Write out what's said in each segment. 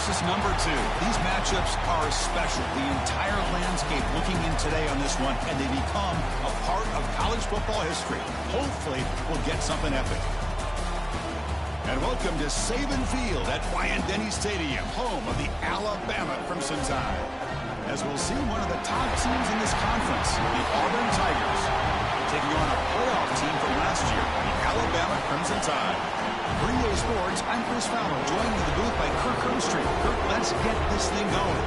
versus number 2. These matchups are special. The entire landscape looking in today on this one, and they become a part of college football history. Hopefully, we'll get something epic. And welcome to Saban Field at Bryant-Denny Stadium, home of the Alabama Crimson Tide. As we'll see one of the top teams in this conference, the Auburn Tigers, taking on a playoff team from last year, the Alabama Crimson Tide. For EA Sports, I'm Chris Fowler, joined in the booth by Kirk Herbstreit. Kirk, let's get this thing going.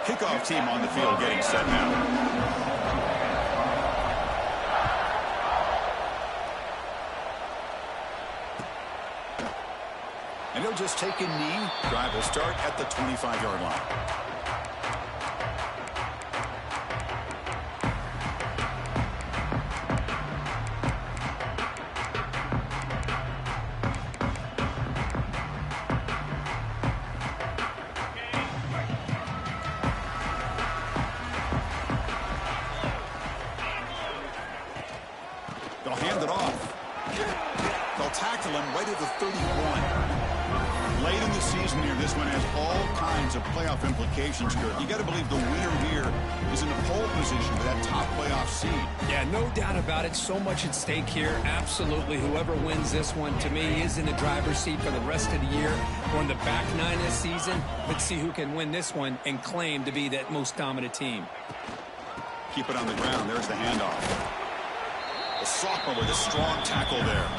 Kickoff team on the field getting set now. And he'll just take a knee. Drive will start at the 25-yard line. They'll hand it off. They'll tackle him right at the 31. Late in the season here, this one has all kinds of playoff implications, Kurt. You got to believe the winner here is in a pole position for that top playoff seed. Yeah, no doubt about it. So much at stake here. Absolutely. Whoever wins this one, to me, is in the driver's seat for the rest of the year. We're in the back nine this season. Let's see who can win this one and claim to be that most dominant team. Keep it on the ground. There's the handoff. The sophomore with a strong tackle there.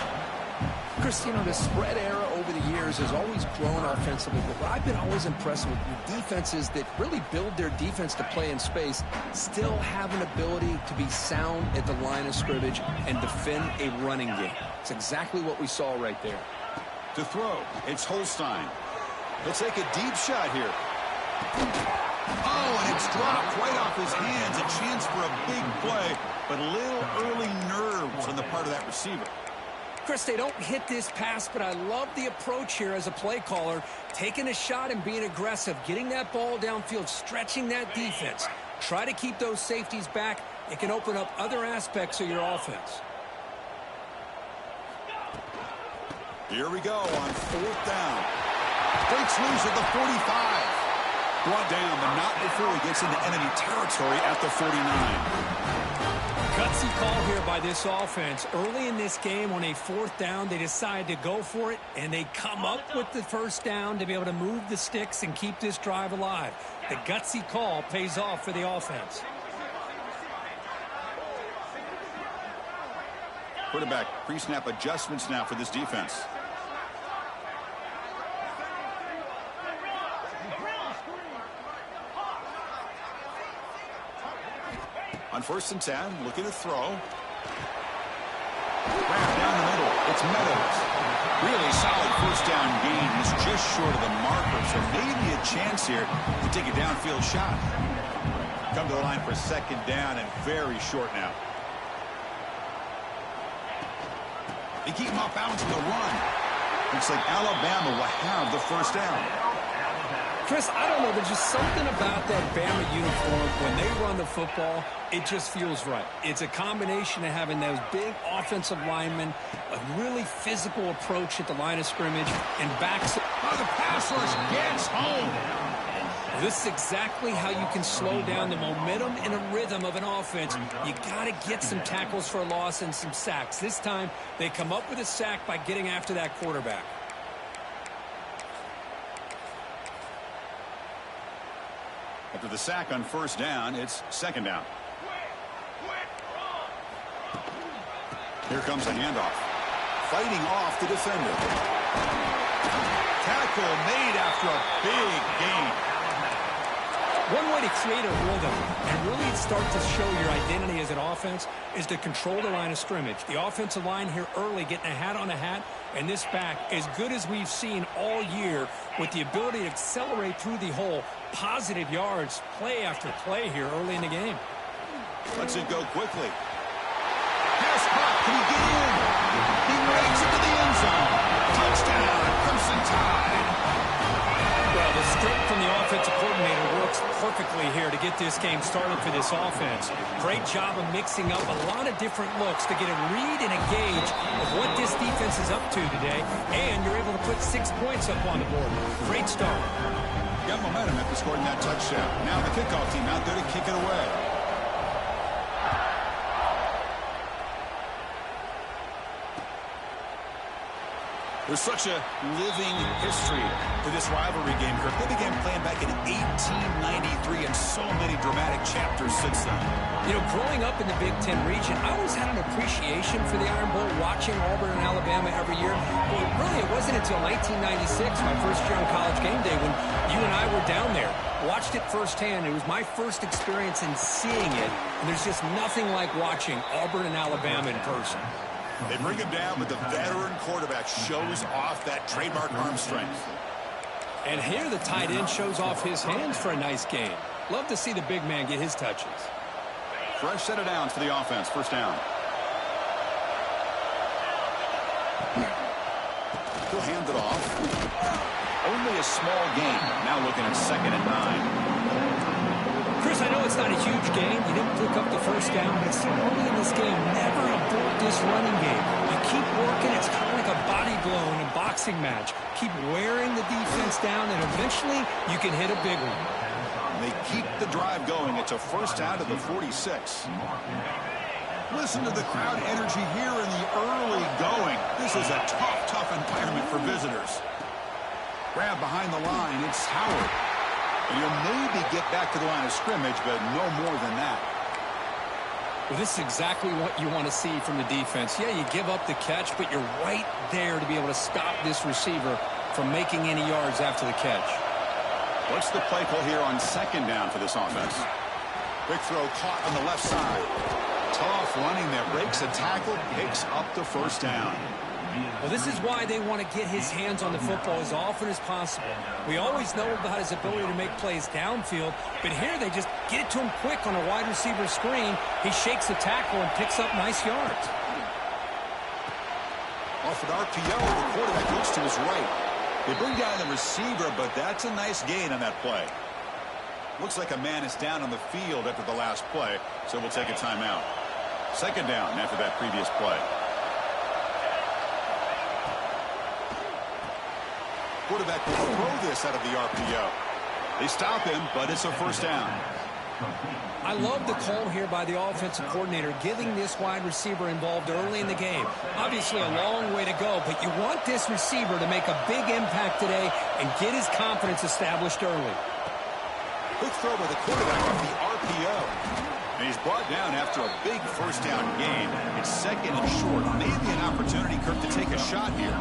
Chris, you know, the spread era over the years has always grown offensively, but I've been always impressed with defenses that really build their defense to play in space, still have an ability to be sound at the line of scrimmage and defend a running game. It's exactly what we saw right there. To throw, it's Holstein. He'll take a deep shot here. Oh, and it's dropped right off his hands. A chance for a big play, but a little early nerves on the part of that receiver. Chris, they don't hit this pass, but I love the approach here as a play caller, taking a shot and being aggressive, getting that ball downfield, stretching that defense. Try to keep those safeties back. It can open up other aspects of your offense. Here we go on 4th down. Breaks loose at the 45. Brought down, but not before he gets into enemy territory at the 49. Gutsy call here by this offense. Early in this game on a 4th down, they decide to go for it, and they come up with the first down to be able to move the sticks and keep this drive alive. The gutsy call pays off for the offense. Quarterback pre-snap adjustments now for this defense. On 1st and 10, looking to throw. Wrap down the middle. It's Meadows. Really solid 1st down gain. He's just short of the marker, so maybe a chance here to take a downfield shot. Come to the line for 2nd down and very short now. They keep him off balance in the run. Looks like Alabama will have the 1st down. Chris, I don't know. There's just something about that Bama uniform. When they run the football, it just feels right. It's a combination of having those big offensive linemen, a really physical approach at the line of scrimmage, and backs. Oh, the pass rush gets home. This is exactly how you can slow down the momentum and a rhythm of an offense. You got to get some tackles for a loss and some sacks. This time, they come up with a sack by getting after that quarterback. After the sack on 1st down, it's 2nd down. Here comes a handoff. Fighting off the defender. Tackle made after a big gain. One way to create a rhythm and really start to show your identity as an offense is to control the line of scrimmage. The offensive line here early getting a hat on a hat, and this back as good as we've seen all year with the ability to accelerate through the hole. Positive yards, play after play here early in the game. Lets it go quickly. Pass caught. Can he get in? He rakes into the end zone. Touchdown, perfectly here to get this game started for this offense. Great job of mixing up a lot of different looks to get a read and a gauge of what this defense is up to today, and you're able to put 6 points up on the board. Great start. Got momentum after scoring that touchdown. Now the kickoff team out there to kick it away. There's such a living history to this rivalry game, Kirk. They began playing back in 1893, and so many dramatic chapters since then. You know, growing up in the Big Ten region, I always had an appreciation for the Iron Bowl, watching Auburn and Alabama every year. But really, it wasn't until 1996, my first year on College Game Day, when you and I were down there. Watched it firsthand. It was my first experience in seeing it, and there's just nothing like watching Auburn and Alabama in person. They bring him down, but the veteran quarterback shows off that trademark arm strength. And here the tight end shows off his hands for a nice game. Love to see the big man get his touches. Fresh set of downs for the offense. First down. He'll hand it off. Only a small gain. Now looking at 2nd and 9. Chris, I know it's not a huge game. You didn't pick up the first down, but it's early in this game. Never abort this running game. You keep working. It's kind of like a body blow in a boxing match. Keep wearing the defense down, and eventually you can hit a big one. They keep the drive going. It's a first down to the 46. Listen to the crowd energy here in the early going. This is a tough environment for visitors. Grab behind the line. It's Howard. And you'll maybe get back to the line of scrimmage, but no more than that. Well, this is exactly what you want to see from the defense. Yeah, you give up the catch, but you're right there to be able to stop this receiver from making any yards after the catch. What's the play call here on 2nd down for this offense? Quick throw caught on the left side. Tough running there. Breaks a tackle, picks up the first down. Well, this is why they want to get his hands on the football as often as possible. We always know about his ability to make plays downfield, but here they just get it to him quick on a wide receiver screen. He shakes the tackle and picks up nice yards. Off an RPO, the quarterback looks to his right. They bring down the receiver, but that's a nice gain on that play. Looks like a man is down on the field after the last play, so we'll take a timeout. 2nd down after that previous play. Quarterback will throw this out of the RPO. They stop him, but it's a first down. I love the call here by the offensive coordinator, getting this wide receiver involved early in the game. Obviously a long way to go, but you want this receiver to make a big impact today and get his confidence established early. Quick throw by the quarterback off the RPO. And he's brought down after a big first down gain. It's 2nd and short. Maybe an opportunity, Kirk, to take a shot here.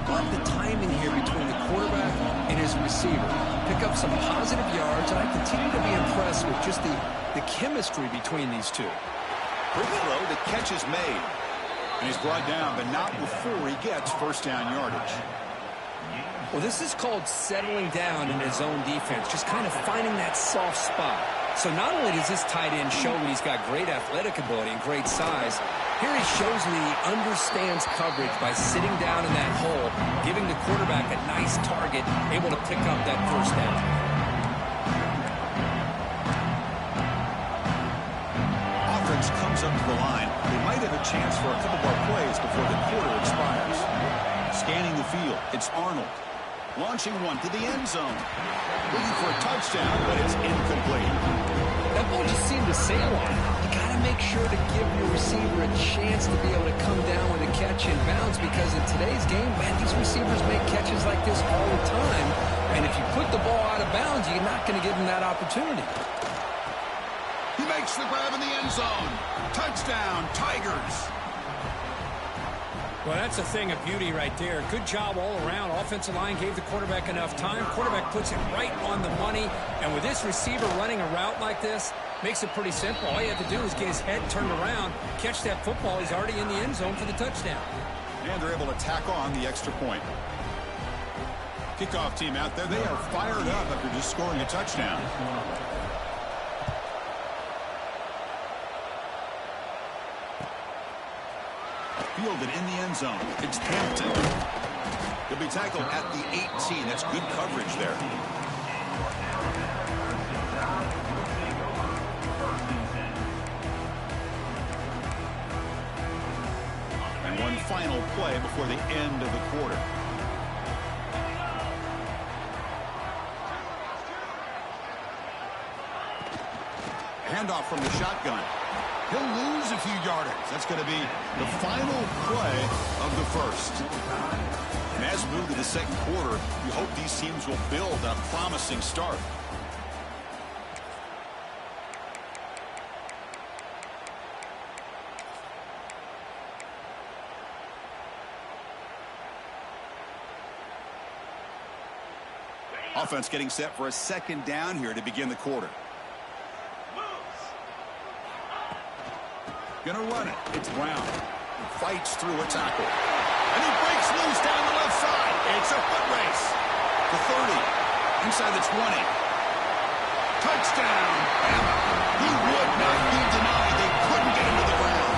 Love the timing here between the quarterback and his receiver. Pick up some positive yards, and I continue to be impressed with just the chemistry between these two. Quick throw, the catch is made. And he's brought down, but not before he gets first down yardage. Well, this is called settling down in his own defense, just kind of finding that soft spot. So not only does this tight end show that he's got great athletic ability and great size, here he shows that he understands coverage by sitting down in that hole, giving the quarterback a nice target, able to pick up that first down. Offense comes up to the line. They might have a chance for a couple more plays before the quarter expires. Scanning the field, it's Arnold. Launching one to the end zone. Looking for a touchdown, but it's incomplete. That ball just seemed to sail on him. You got to make sure to give your receiver a chance to be able to come down with a catch in bounds, because in today's game, man, these receivers make catches like this all the time. And if you put the ball out of bounds, you're not going to give them that opportunity. He makes the grab in the end zone. Touchdown, Tigers. Well, that's a thing of beauty right there. Good job all around. Offensive line gave the quarterback enough time. Quarterback puts it right on the money. And with this receiver running a route like this, makes it pretty simple. All you have to do is get his head turned around, catch that football. He's already in the end zone for the touchdown. And they're able to tack on the extra point. Kickoff team out there. They are fired up after just scoring a touchdown. Fielded in the end zone. It's Hampton. He'll be tackled at the 18. That's good coverage there. One final play before the end of the quarter. Handoff from the shotgun. He'll lose a few yardage. That's going to be the final play of the first. And as we move to the second quarter, you hope these teams will build a promising start. Offense getting set for a second down here to begin the quarter. Gonna run it. It's Brown. He fights through a tackle. And he breaks loose down the left side. It's a foot race. To 30. Inside the 20. Touchdown. He would not be denied. They couldn't get him to the ground.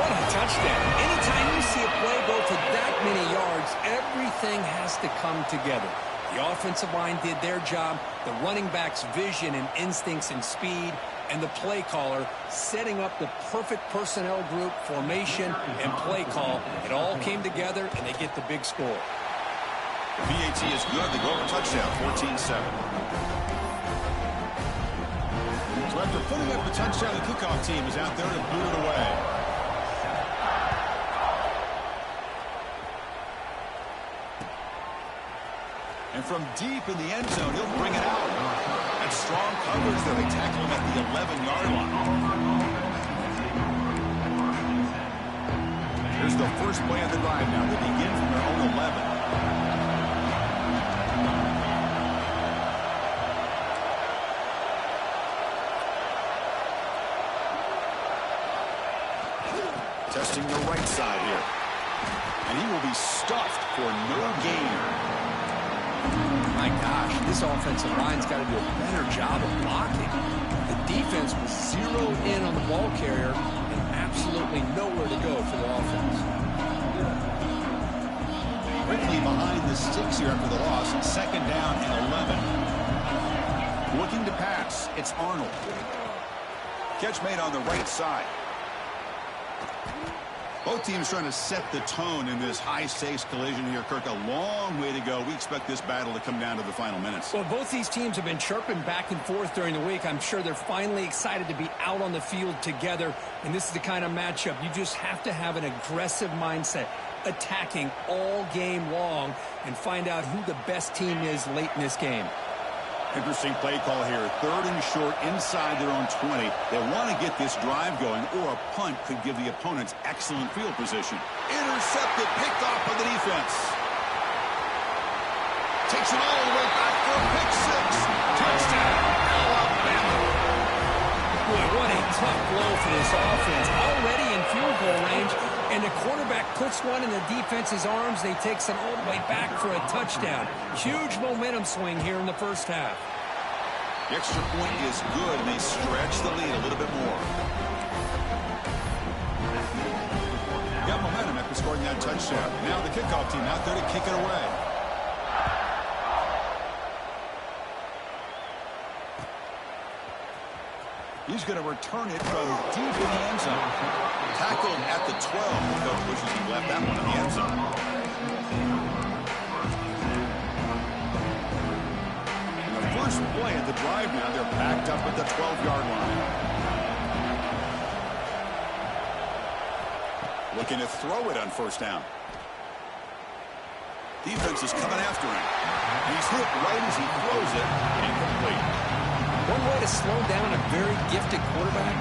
What a touchdown. Anytime you see a play go for that many yards, everything has to come together. The offensive line did their job. The running back's vision and instincts and speed. And the play caller setting up the perfect personnel group, formation, and play call. It all came together, and they get the big score. The VAT is good. They go over touchdown, 14-7. So after putting up the touchdown, the kickoff team is out there to boot it away. And from deep in the end zone, he'll bring it out. That's strong coverage there. They tackle him at the 11-yard line. Here's the first play of the drive now. They begin from their own 11. Testing the right side here. And he will be stuffed for no gain. My gosh, this offensive line's got to do a better job of blocking. The defense was zeroed in on the ball carrier and absolutely nowhere to go for the offense. Quickly behind the sticks here after the loss. Second down and 11. Looking to pass. It's Arnold. Catch made on the right side. Both teams trying to set the tone in this high-stakes collision here, Kirk. A long way to go. We expect this battle to come down to the final minutes. Well, both these teams have been chirping back and forth during the week. I'm sure they're finally excited to be out on the field together. And this is the kind of matchup you just have to have an aggressive mindset, attacking all game long, and find out who the best team is late in this game. Interesting play call here. Third and short inside their own 20. They want to get this drive going, or a punt could give the opponents excellent field position. Intercepted, picked off by the defense. Takes it all the way back for a pick six. Touchdown, Alabama. Boy, what a tough blow for this offense. Already in field goal range, and the quarterback puts one in the defense's arms. They takes it all the way back for a touchdown. Huge momentum swing here in the first half. The extra point is good, and they stretch the lead a little bit more. Got momentum after scoring that touchdown. Now the kickoff team out there to kick it away. He's going to return it from deep in the end zone. Tackled at the 12. Coach wishes he left that one in the end zone. And the first play at the drive now, they're backed up at the 12-yard line. Looking to throw it on first down. Defense is coming after him. He's hit right as he throws it. Incomplete. One way to slow down a very gifted quarterback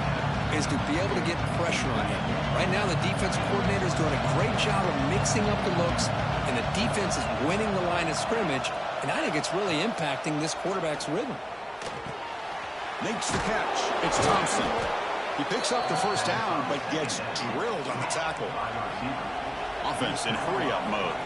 is to be able to get pressure on him. Right now, the defense coordinator is doing a great job of mixing up the looks, and the defense is winning the line of scrimmage, and I think it's really impacting this quarterback's rhythm. Makes the catch. It's Thompson. He picks up the first down, but gets drilled on the tackle. Offense in hurry-up mode.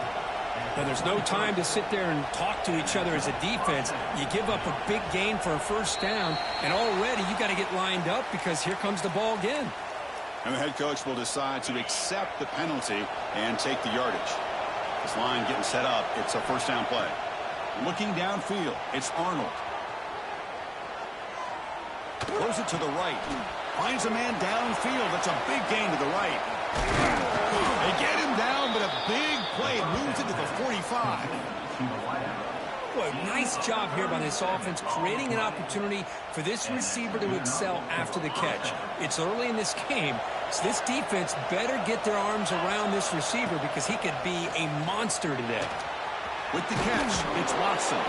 Now, there's no time to sit there and talk to each other as a defense. You give up a big gain for a first down, and already you got to get lined up because here comes the ball again. And the head coach will decide to accept the penalty and take the yardage. This line getting set up. It's a first down play. Looking downfield, it's Arnold. Throws it to the right. Finds a man downfield. That's a big gain to the right. 25. Well, nice job here by this offense, creating an opportunity for this receiver to excel after the catch. It's early in this game, so this defense better get their arms around this receiver because he could be a monster today. With the catch, it's Watson.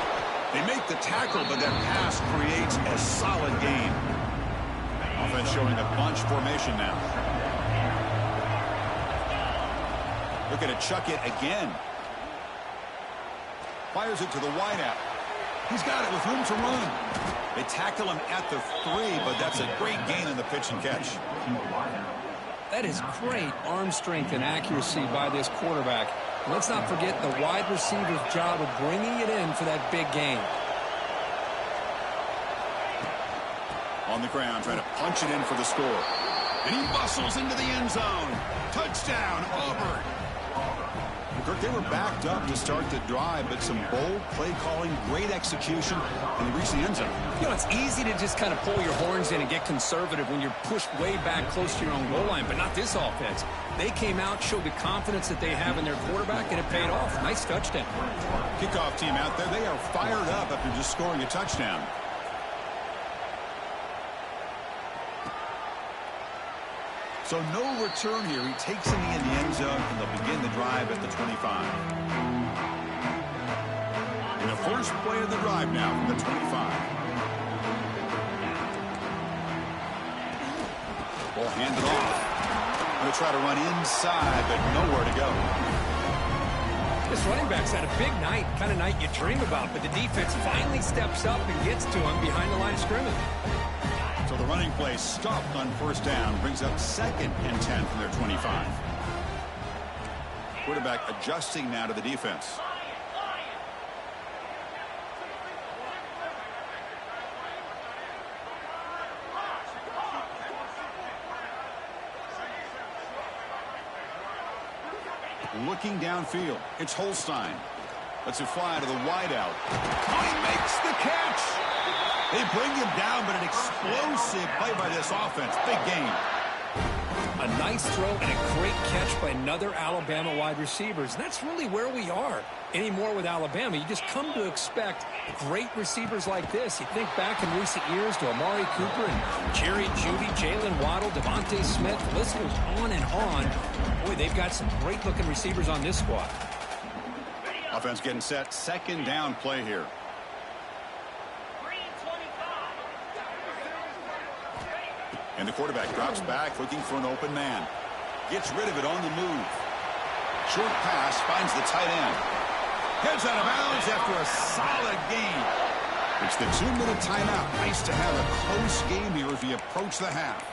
They make the tackle, but that pass creates a solid gain. Offense showing a bunch formation now. Looking to chuck it again. Fires it to the wideout. He's got it with room to run. They tackle him at the 3, but that's a great gain in the pitch and catch. That is great arm strength and accuracy by this quarterback. Let's not forget the wide receiver's job of bringing it in for that big gain. On the ground, trying to punch it in for the score. And he muscles into the end zone. Touchdown, Auburn. Kirk, they were backed up to start the drive, but some bold play calling, great execution, and they reached the end zone. You know, it's easy to just kind of pull your horns in and get conservative when you're pushed way back close to your own goal line, but not this offense. They came out, showed the confidence that they have in their quarterback, and it paid off. Nice touchdown. Kickoff team out there, they are fired up after just scoring a touchdown. So no return here. He takes it in the end zone, and they'll begin the drive at the 25. And the first play of the drive now from the 25. Ball handed off. Going to try to run inside, but nowhere to go. This running back's had a big night, kind of night you dream about, but the defense finally steps up and gets to him behind the line of scrimmage. So the running play stopped on first down, brings up 2nd and 10 from their 25. Quarterback adjusting now to the defense. Looking downfield, it's Holstein. Lets it fly to the wideout. Oh, he makes the catch! They bring him down, but an explosive play by this offense. Big game. A nice throw and a great catch by another Alabama wide receivers. And that's really where we are anymore with Alabama. You just come to expect great receivers like this. You think back in recent years to Amari Cooper and Jerry Jeudy, Jalen Waddle, Devontae Smith. The list goes on and on. Boy, they've got some great-looking receivers on this squad. Offense getting set. 2nd down play here. And the quarterback drops back, looking for an open man. Gets rid of it on the move. Short pass, finds the tight end. Heads out of bounds after a solid gain. It's the 2-minute timeout. Nice to have a close game here as we approach the half.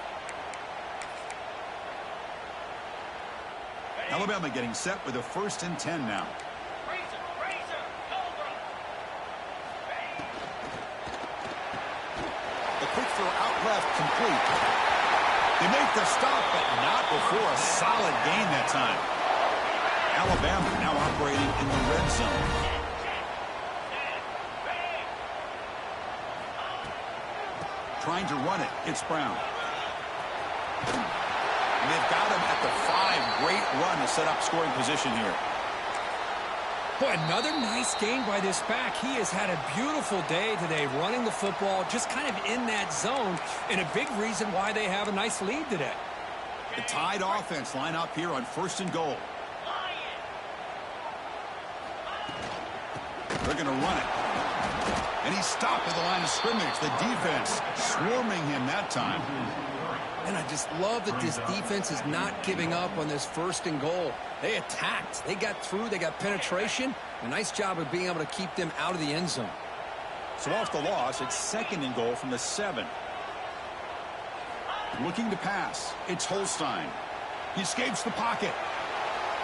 Alabama getting set with a 1st and 10 now. The quick throw out left, complete. They make the stop, but not before a solid gain that time. Alabama now operating in the red zone. Trying to run it. It's Brown. And they've got him at the 5. Great run to set up scoring position here. Boy, another nice gain by this back. He has had a beautiful day today running the football, just kind of in that zone, and a big reason why they have a nice lead today. The Tide offense line up here on 1st and goal. They're going to run it. And he's stopped at the line of scrimmage. The defense swarming him that time. And I just love that this defense is not giving up on this 1st and goal. They attacked. They got through. They got penetration. A nice job of being able to keep them out of the end zone. So off the loss, it's 2nd and goal from the 7. Looking to pass. It's Holstein. He escapes the pocket.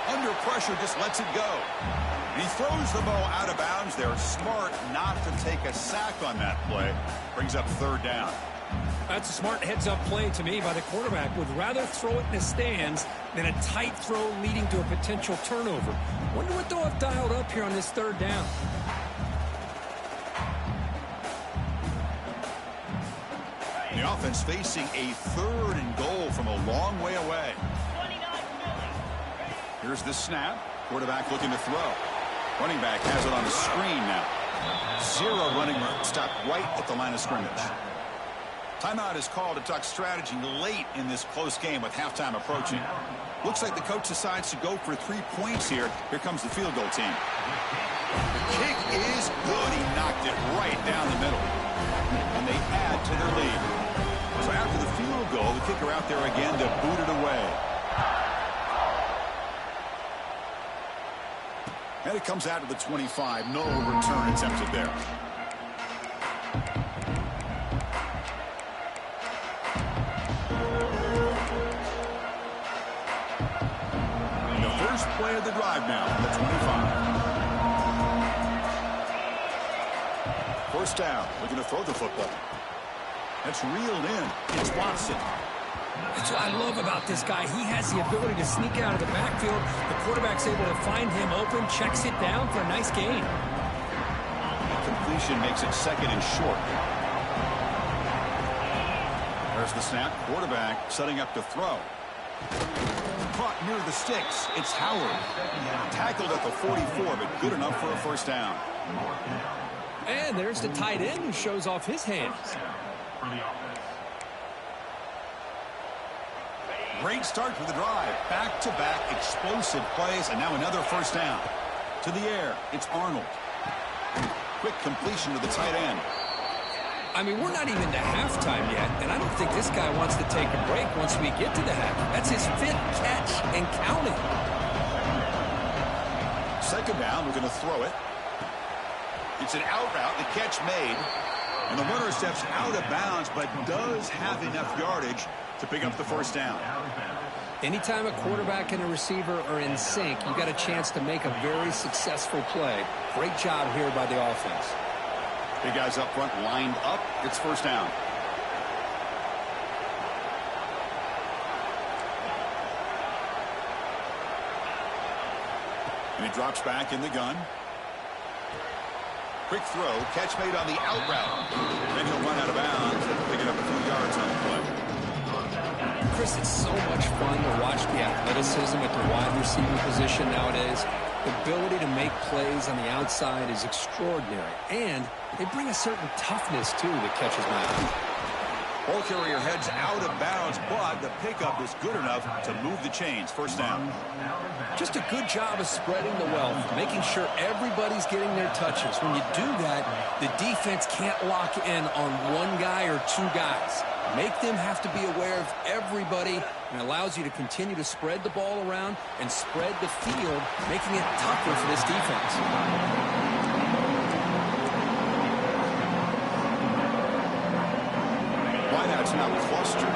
Under pressure, just lets it go. And he throws the ball out of bounds there. Smart not to take a sack on that play. Brings up 3rd down. That's a smart heads-up play to me by the quarterback. Would rather throw it in the stands than a tight throw leading to a potential turnover. Wonder what they'll have dialed up here on this 3rd down. The offense facing a 3rd and goal from a long way away. Here's the snap. Quarterback looking to throw. Running back has it on the screen now. Zero running stop right at the line of scrimmage. Timeout is called to talk strategy late in this close game with halftime approaching. Looks like the coach decides to go for 3 points here. Here comes the field goal team. The kick is good. He knocked it right down the middle. And they add to their lead. So after the field goal, the kicker out there again to boot it away. And it comes out to the 25. No return attempted there. First play of the drive now on the 25. First down. We're going to throw the football. That's reeled in. It's Watson. That's what I love about this guy. He has the ability to sneak out of the backfield. The quarterback's able to find him open, checks it down for a nice gain. Completion makes it second and short. There's the snap. Quarterback setting up to throw. Caught near the sticks. It's Howard. Tackled at the 44, but good enough for a first down. And there's the tight end who shows off his hands. Great start to the drive. Back-to-back explosive plays, and now another first down. To the air, it's Arnold. Quick completion to the tight end. I mean, we're not even to halftime yet, and I don't think this guy wants to take a break once we get to the half. That's his 5th catch and counting. Second down, we're going to throw it. It's an out route, the catch made. And the runner steps out of bounds, but does have enough yardage to pick up the first down. Anytime a quarterback and a receiver are in sync, you got a chance to make a very successful play. Great job here by the offense. Big guys up front lined up. It's first down. And he drops back in the gun. Quick throw. Catch made on the out route. Then he'll run out of bounds and pick it up a few yards on the play. Chris, it's so much fun to watch the athleticism at the wide receiver position nowadays. The ability to make plays on the outside is extraordinary. And they bring a certain toughness, too, that catches my eye. Ball carrier heads out of bounds, but the pickup is good enough to move the chains. First down. Just a good job of spreading the wealth, making sure everybody's getting their touches. When you do that, the defense can't lock in on one guy or two guys. Make them have to be aware of everybody, and allows you to continue to spread the ball around and spread the field, making it tougher for this defense. Wideouts now clustered.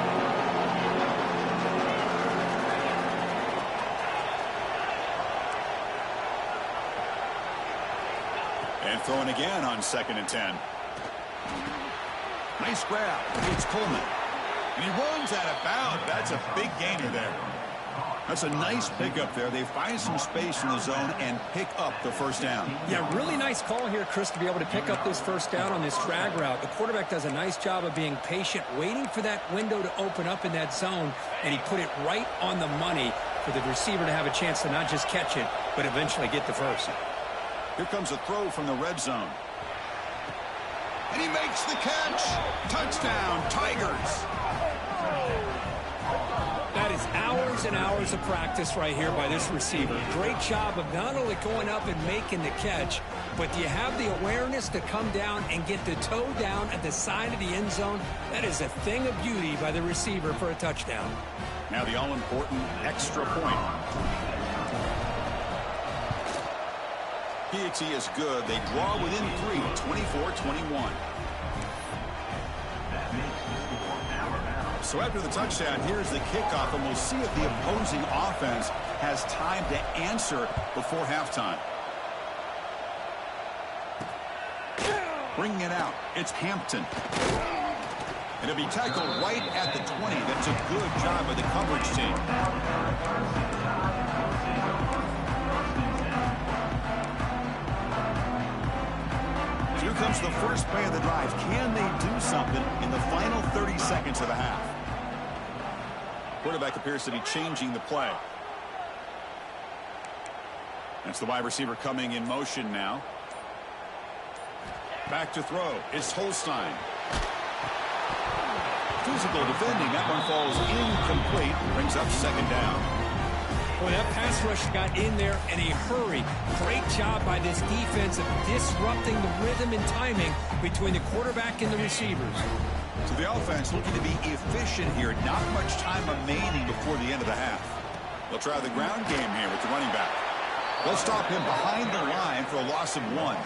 And throwing again on 2nd and 10. Nice grab. It's Coleman. And he runs out of bounds. That's a big gainer there. That's a nice pickup there. They find some space in the zone and pick up the first down. Yeah, really nice call here, Chris, to be able to pick up this first down on this drag route. The quarterback does a nice job of being patient, waiting for that window to open up in that zone, and he put it right on the money for the receiver to have a chance to not just catch it, but eventually get the first. Here comes a throw from the red zone. And he makes the catch. Touchdown, Tigers. That is hours and hours of practice right here by this receiver. Great job of not only going up and making the catch, but do you have the awareness to come down and get the toe down at the side of the end zone? That is a thing of beauty by the receiver for a touchdown. Now the all-important extra point. Piety is good. They draw within 3, 24-21. So after the touchdown, here's the kickoff, and we'll see if the opposing offense has time to answer before halftime. Bringing it out, it's Hampton. And it'll be tackled right at the 20. That's a good job by the coverage team. Here comes the first play of the drive. Can they do something in the final 30 seconds of the half? Quarterback appears to be changing the play. That's the wide receiver coming in motion now. Back to throw. It's Holstein. Physical defending. That one falls incomplete. Brings up second down. Boy, that pass rush got in there in a hurry. Great job by this defense of disrupting the rhythm and timing between the quarterback and the receivers. So the offense looking to be efficient here. Not much time remaining before the end of the half. They'll try the ground game here with the running back. They'll stop him behind the line for a loss of 1.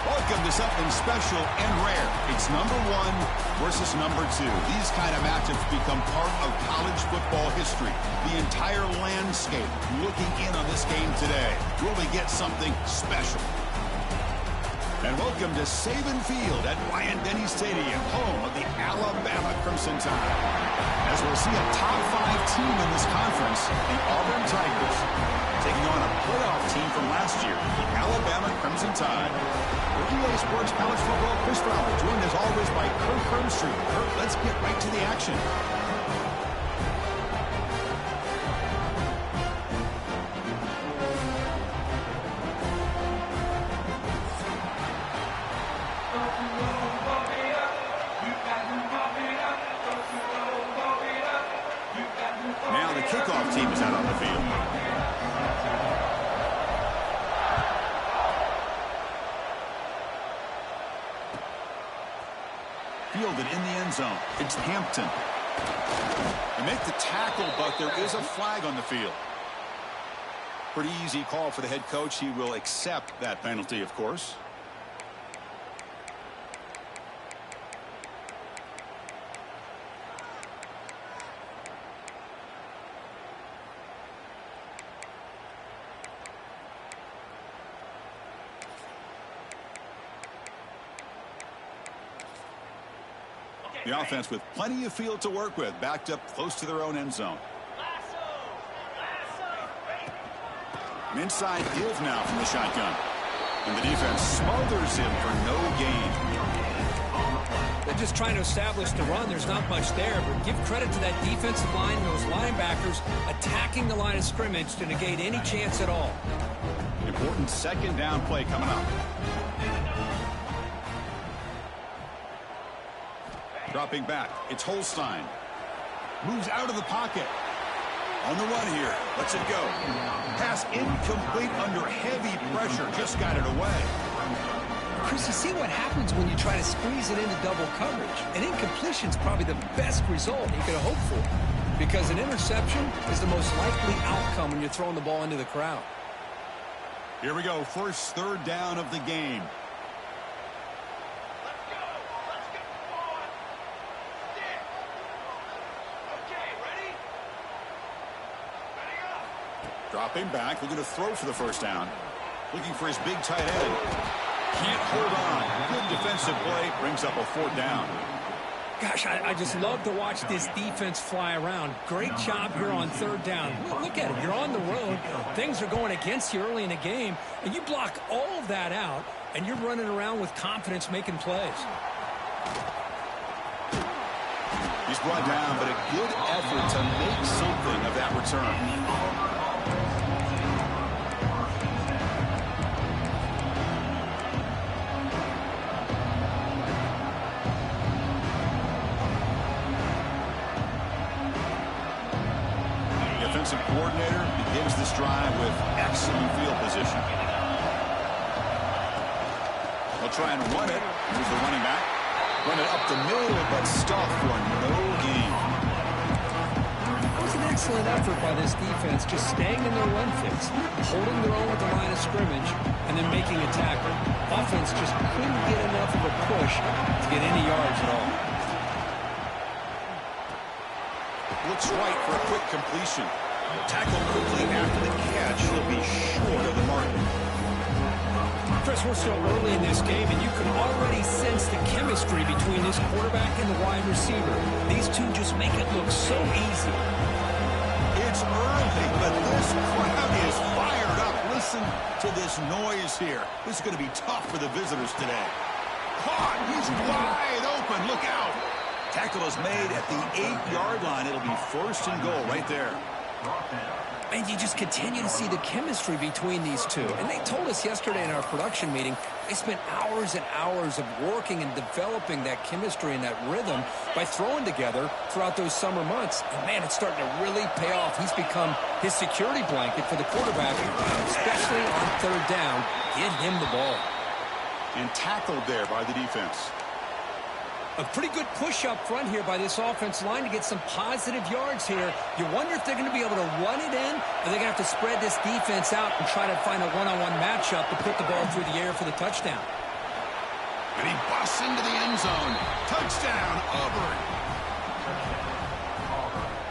Welcome to something special and rare. It's number 1 versus number 2. These kind of matchups become part of college football history. The entire landscape looking in on this game today. Will we get something special? And welcome to Saban Field at Bryant-Denny Stadium, home of the Alabama Crimson Tide. As we'll see a top 5 team in this conference, the Auburn Tigers, taking on a playoff team from last year, the Alabama Crimson Tide. For EA Sports College Football, Chris Fowler, joined as always by Kirk Herbstreit. Kirk, let's get right to the action. Now the kickoff team is out on the field. Fielded in the end zone. It's Hampton. They make the tackle, but there is a flag on the field. Pretty easy call for the head coach. He will accept that penalty, of course. The offense with plenty of field to work with, backed up close to their own end zone. An inside give now from the shotgun. And the defense smothers him for no gain. They're just trying to establish the run. There's not much there, but give credit to that defensive line, those linebackers attacking the line of scrimmage to negate any chance at all. Important second down play coming up. Dropping back, it's Holstein. Moves out of the pocket. On the run here, lets it go. Pass incomplete under heavy pressure, just got it away. Chris, you see what happens when you try to squeeze it into double coverage. An incompletion is probably the best result you could hope for, because an interception is the most likely outcome when you're throwing the ball into the crowd. Here we go. First third down of the game. Let's go. Come on. Stick. Okay, ready? Ready up. Dropping back, looking to throw for the first down. Looking for his big tight end. Can't hold on. Good defensive play. Brings up a fourth down. Gosh, I just love to watch this defense fly around. Great job here on third down. Look at it. You're on the road. Things are going against you early in the game, and you block all of that out, and you're running around with confidence making plays. He's brought down, but a good effort to make something of that return. Defensive coordinator begins this drive with excellent field position. They'll try and run it. Here's the running back. Run it up the middle, but stuffed for no gain. It was an excellent effort by this defense, just staying in their run fits, holding their own at the line of scrimmage, and then making a tackle. Offense just couldn't get enough of a push to get any yards at all. Looks right for a quick completion. Tackle quickly after the catch. He'll be short of the mark. Chris, we're still early in this game, and you can already sense the chemistry between this quarterback and the wide receiver. These two just make it look so easy. It's early, but this crowd is fired up. Listen to this noise here. This is going to be tough for the visitors today. Caught. He's wide open. Look out. Tackle is made at the 8-yard line. It'll be first and goal right there. And you just continue to see the chemistry between these two. And they told us yesterday in our production meeting, they spent hours and hours of working and developing that chemistry and that rhythm by throwing together throughout those summer months. And, man, it's starting to really pay off. He's become his security blanket for the quarterback, especially on third down. Give him the ball. And tackled there by the defense. A pretty good push up front here by this offense line to get some positive yards here. You wonder if they're going to be able to run it in, or they're going to have to spread this defense out and try to find a one-on-one matchup to put the ball through the air for the touchdown. And he busts into the end zone. Touchdown, Auburn.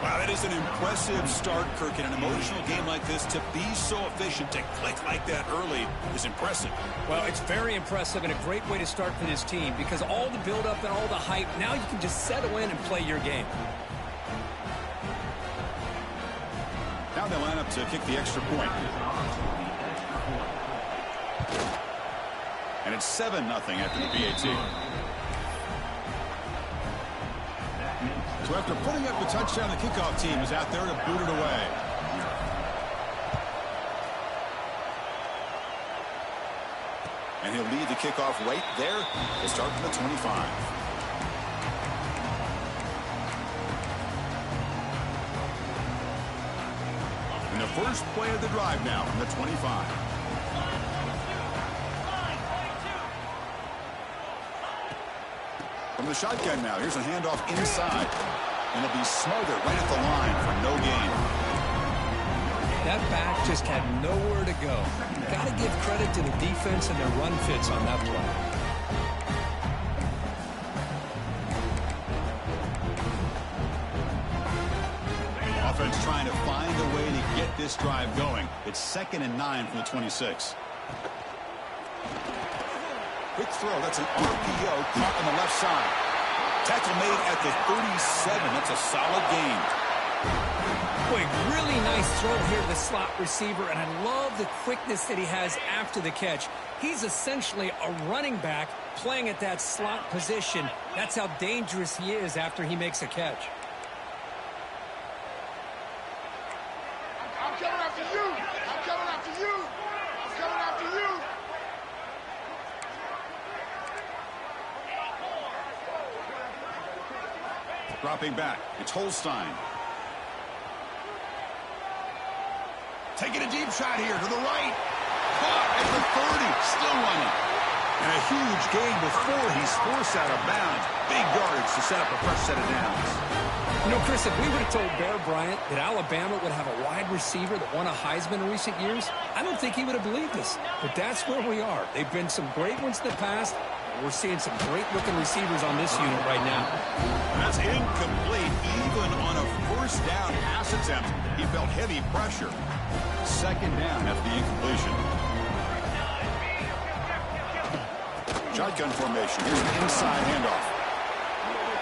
Wow, that is an impressive start, Kirk. In an emotional game like this, to be so efficient, to click like that early is impressive. Well, it's very impressive and a great way to start for this team because all the build-up and all the hype, now you can just settle in and play your game. Now they line up to kick the extra point. And it's 7-0 after the PAT. So after putting up the touchdown, the kickoff team is out there to boot it away. And he'll lead the kickoff right there. He'll start from the 25. And the first play of the drive now from the 25. From the shotgun now, here's a handoff inside. And it'll be smothered right at the line for no gain. That back just had nowhere to go. Got to give credit to the defense and their run fits on that play. Offense trying to find a way to get this drive going. It's 2nd and 9 from the 26. Quick throw. That's an RPO caught on the left side. Tackle made at the 37. That's a solid gain. Boy, really nice throw here to the slot receiver, and I love the quickness that he has after the catch. He's essentially a running back playing at that slot position. That's how dangerous he is after he makes a catch. I'm coming after you. I'm coming after you. I'm coming after you. Dropping back. It's Holstein. Taking a deep shot here to the right. Caught at the 30. Still running. And a A huge gain before he's forced out of bounds. Big yardage to set up a fresh set of downs. You know, Chris, if we would have told Bear Bryant that Alabama would have a wide receiver that won a Heisman in recent years, I don't think he would have believed us. But that's where we are. They've been some great ones in the past. We're seeing some great-looking receivers on this unit right now. That's incomplete. Even on a first down pass attempt, he felt heavy pressure. Second down after the incompletion. Shotgun formation. Here's an inside handoff.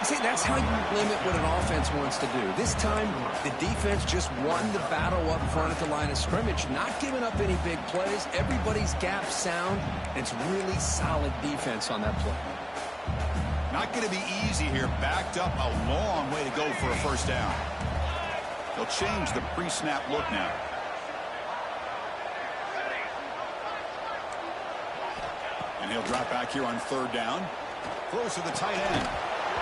See, that's how you limit what an offense wants to do. This time, the defense just won the battle up front at the line of scrimmage, not giving up any big plays. Everybody's gap sound. It's really solid defense on that play. Not going to be easy here. Backed up a long way to go for a first down. They'll change the pre-snap look now. And he'll drop back here on third down. Throws to the tight end.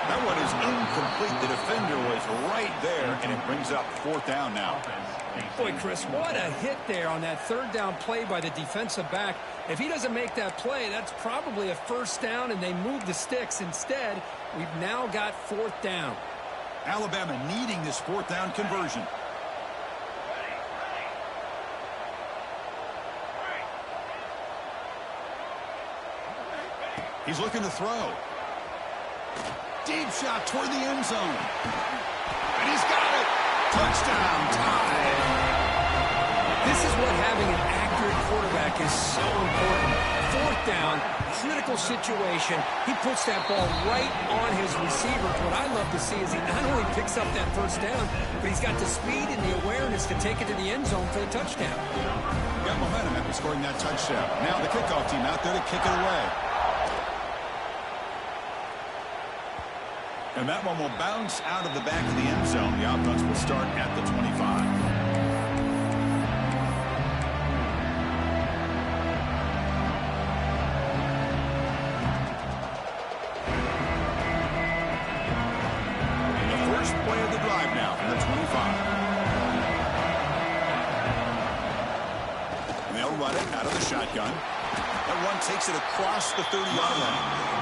That one is incomplete. The defender was right there, and it brings up fourth down now. Boy, Chris, what a hit there on that third down play by the defensive back. If he doesn't make that play, that's probably a first down, and they move the sticks. Instead, we've now got fourth down. Alabama needing this fourth down conversion. He's looking to throw. Deep shot toward the end zone. And he's got it. Touchdown, tie. This is what having an accurate quarterback is so important. Fourth down, critical situation. He puts that ball right on his receiver. What I love to see is he not only picks up that first down, but he's got the speed and the awareness to take it to the end zone for the touchdown. Got momentum after scoring that touchdown. Now the kickoff team out there to kick it away. And that one will bounce out of the back of the end zone. The offense will start at the 25. And the first play of the drive now from the 25. And they'll run it out of the shotgun. That one takes it across the 30-yard line.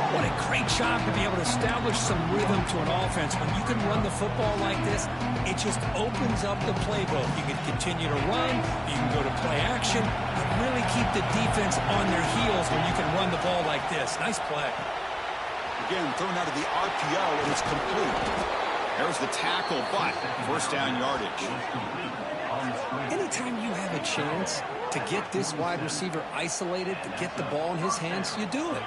What a great job to be able to establish some rhythm to an offense. When you can run the football like this, it just opens up the playbook. You can continue to run, you can go to play action, but really keep the defense on their heels when you can run the ball like this. Nice play. Again, thrown out of the RPO, and it's complete. There's the tackle, but first down yardage. Anytime you have a chance to get this wide receiver isolated, to get the ball in his hands, you do it.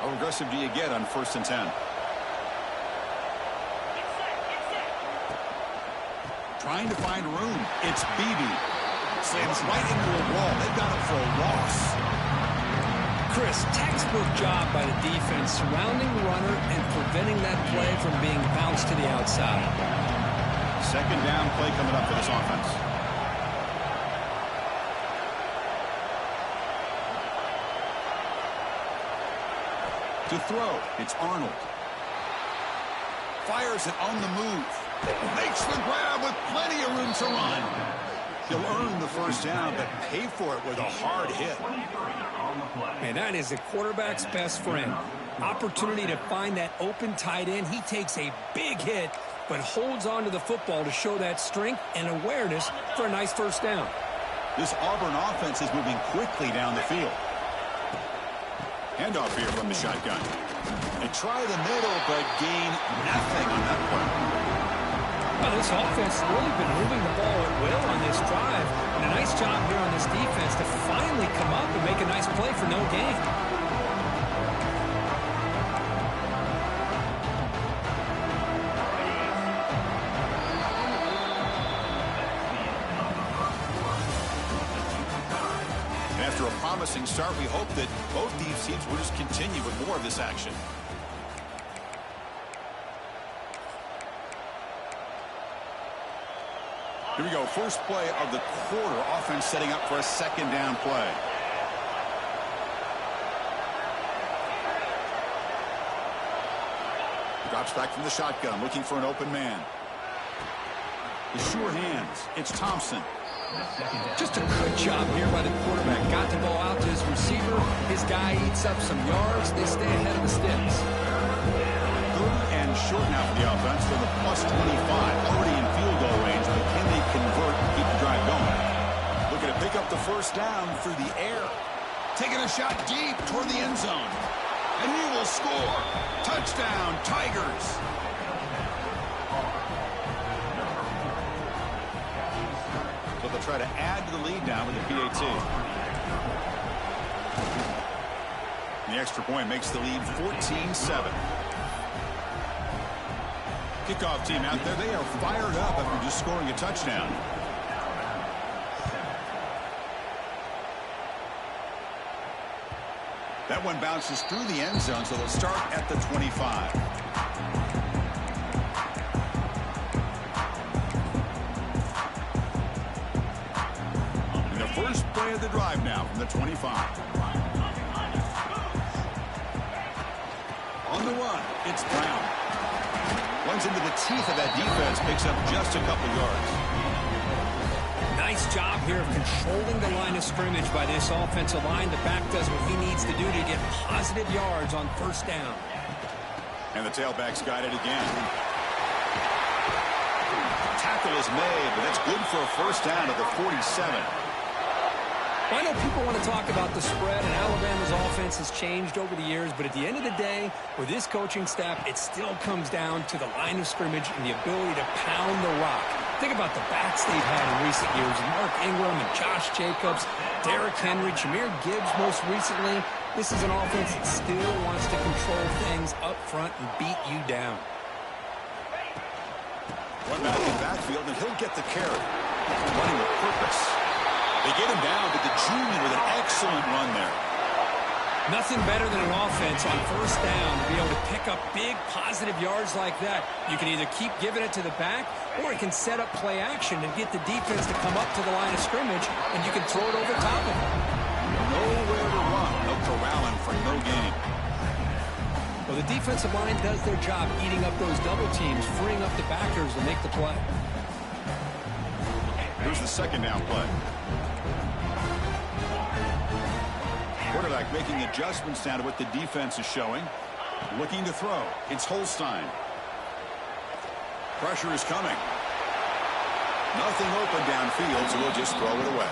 How aggressive do you get on 1st and 10? Trying to find room. It's Beebe. Slams right into a wall. They've got him for a loss. Chris, textbook job by the defense surrounding the runner and preventing that play from being bounced to the outside. Second down play coming up for this offense. To throw, it's Arnold. Fires it on the move. Makes the grab with plenty of room to run. He'll earn the first down, but pay for it with a hard hit. Man, that is a quarterback's best friend. Opportunity to find that open tight end. He takes a big hit, but holds on to the football to show that strength and awareness for a nice first down. This Auburn offense is moving quickly down the field. Handoff here from the shotgun. They try the middle, but gain nothing on that play. Well, this offense has really been moving the ball at will on this drive. And a nice job here on this defense to finally come up and make a nice play for no gain. After a promising start, we hope that both these teams will just continue with more of this action. Here we go. First play of the quarter. Offense setting up for a second down play. Drops back from the shotgun, looking for an open man. The sure hands. It's Thompson. Just a good job here by the quarterback. Got the ball out to his receiver. His guy eats up some yards. They stay ahead of the sticks. Third and short now for the offense for the +25. Already in field goal range, but can they convert and keep the drive going? Looking to pick up the first down through the air. Taking a shot deep toward the end zone. And he will score. Touchdown, Tigers. So they'll try to add to the lead now with the PAT. The extra point makes the lead 14-7. Kickoff team out there, they are fired up after just scoring a touchdown. That one bounces through the end zone, so they'll start at the 25. And the first play of the drive now from the 25. On the run, it's Brown. Runs into the teeth of that defense, picks up just a couple yards. Nice job here of controlling the line of scrimmage by this offensive line. The back does what he needs to do to get positive yards on first down. And the tailback's got it again. Tackle is made, but that's good for a first down at the 47. I know people want to talk about the spread, and Alabama's offense has changed over the years, but at the end of the day, with this coaching staff, it still comes down to the line of scrimmage and the ability to pound the rock. Think about the backs they've had in recent years. Mark Ingram and Josh Jacobs, Derrick Henry, Jahmyr Gibbs most recently. This is an offense that still wants to control things up front and beat you down. One back in backfield, and he'll get the carry. Running with purpose. They get him down, but the junior with an excellent run there. Nothing better than an offense on first down to be able to pick up big positive yards like that. You can either keep giving it to the back, or you can set up play action and get the defense to come up to the line of scrimmage, and you can throw it over top of them. Nowhere to run. No corralling for no gain. Well, the defensive line does their job eating up those double teams, freeing up the backers to make the play. Here's the second down play. Quarterback making adjustments now to what the defense is showing. Looking to throw. It's Holstein. Pressure is coming. Nothing open downfield, so we'll just throw it away.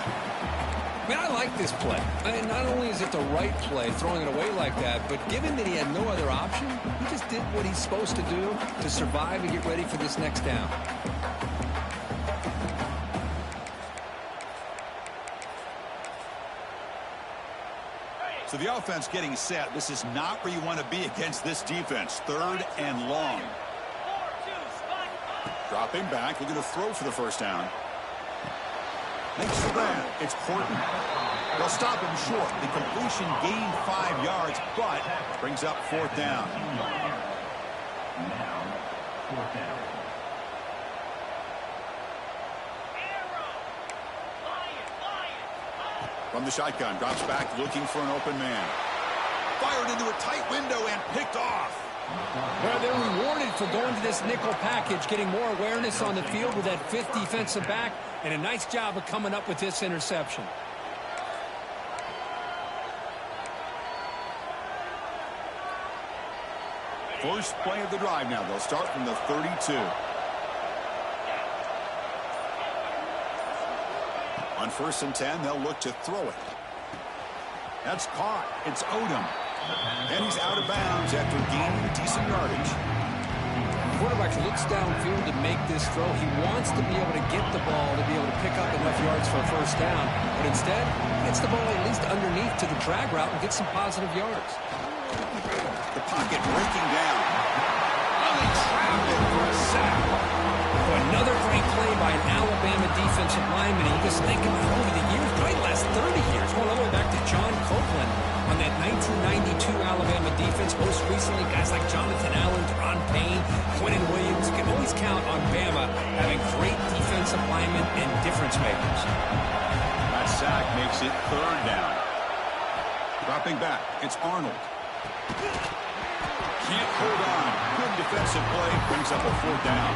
Man, I like this play. Not only is it the right play, throwing it away like that, but given that he had no other option, he just did what he's supposed to do to survive and get ready for this next down. So the offense getting set. This is not where you want to be against this defense. Third and long. Dropping back, looking to throw for the first down. Makes the grab. It's Horton. They'll stop him short. The completion gained 5 yards, but brings up fourth down. Fourth down. From the shotgun, drops back, looking for an open man. Fired into a tight window and picked off. Well, they're rewarded for going to this nickel package, getting more awareness on the field with that fifth defensive back, and a nice job of coming up with this interception. First play of the drive now. They'll start from the 32. On 1st and 10, they'll look to throw it. That's caught. It's Odom. And he's out of bounds after gaining decent yardage. Quarterback looks downfield to make this throw. He wants to be able to get the ball to be able to pick up enough yards for a first down. But instead, he gets the ball at least underneath to the drag route and gets some positive yards. The pocket breaking down. Oh, they trapped him for a sack. Another great play by an Alabama defensive lineman. You just think about over the years, probably the last 30 years, going all the way back to John Copeland on that 1992 Alabama defense. Most recently, guys like Jonathan Allen, Deron Payne, Quentin Williams. You can always count on Bama having great defensive linemen and difference makers. That sack makes it third down. Dropping back, it's Arnold. Can't hold on. Good defensive play, brings up a fourth down.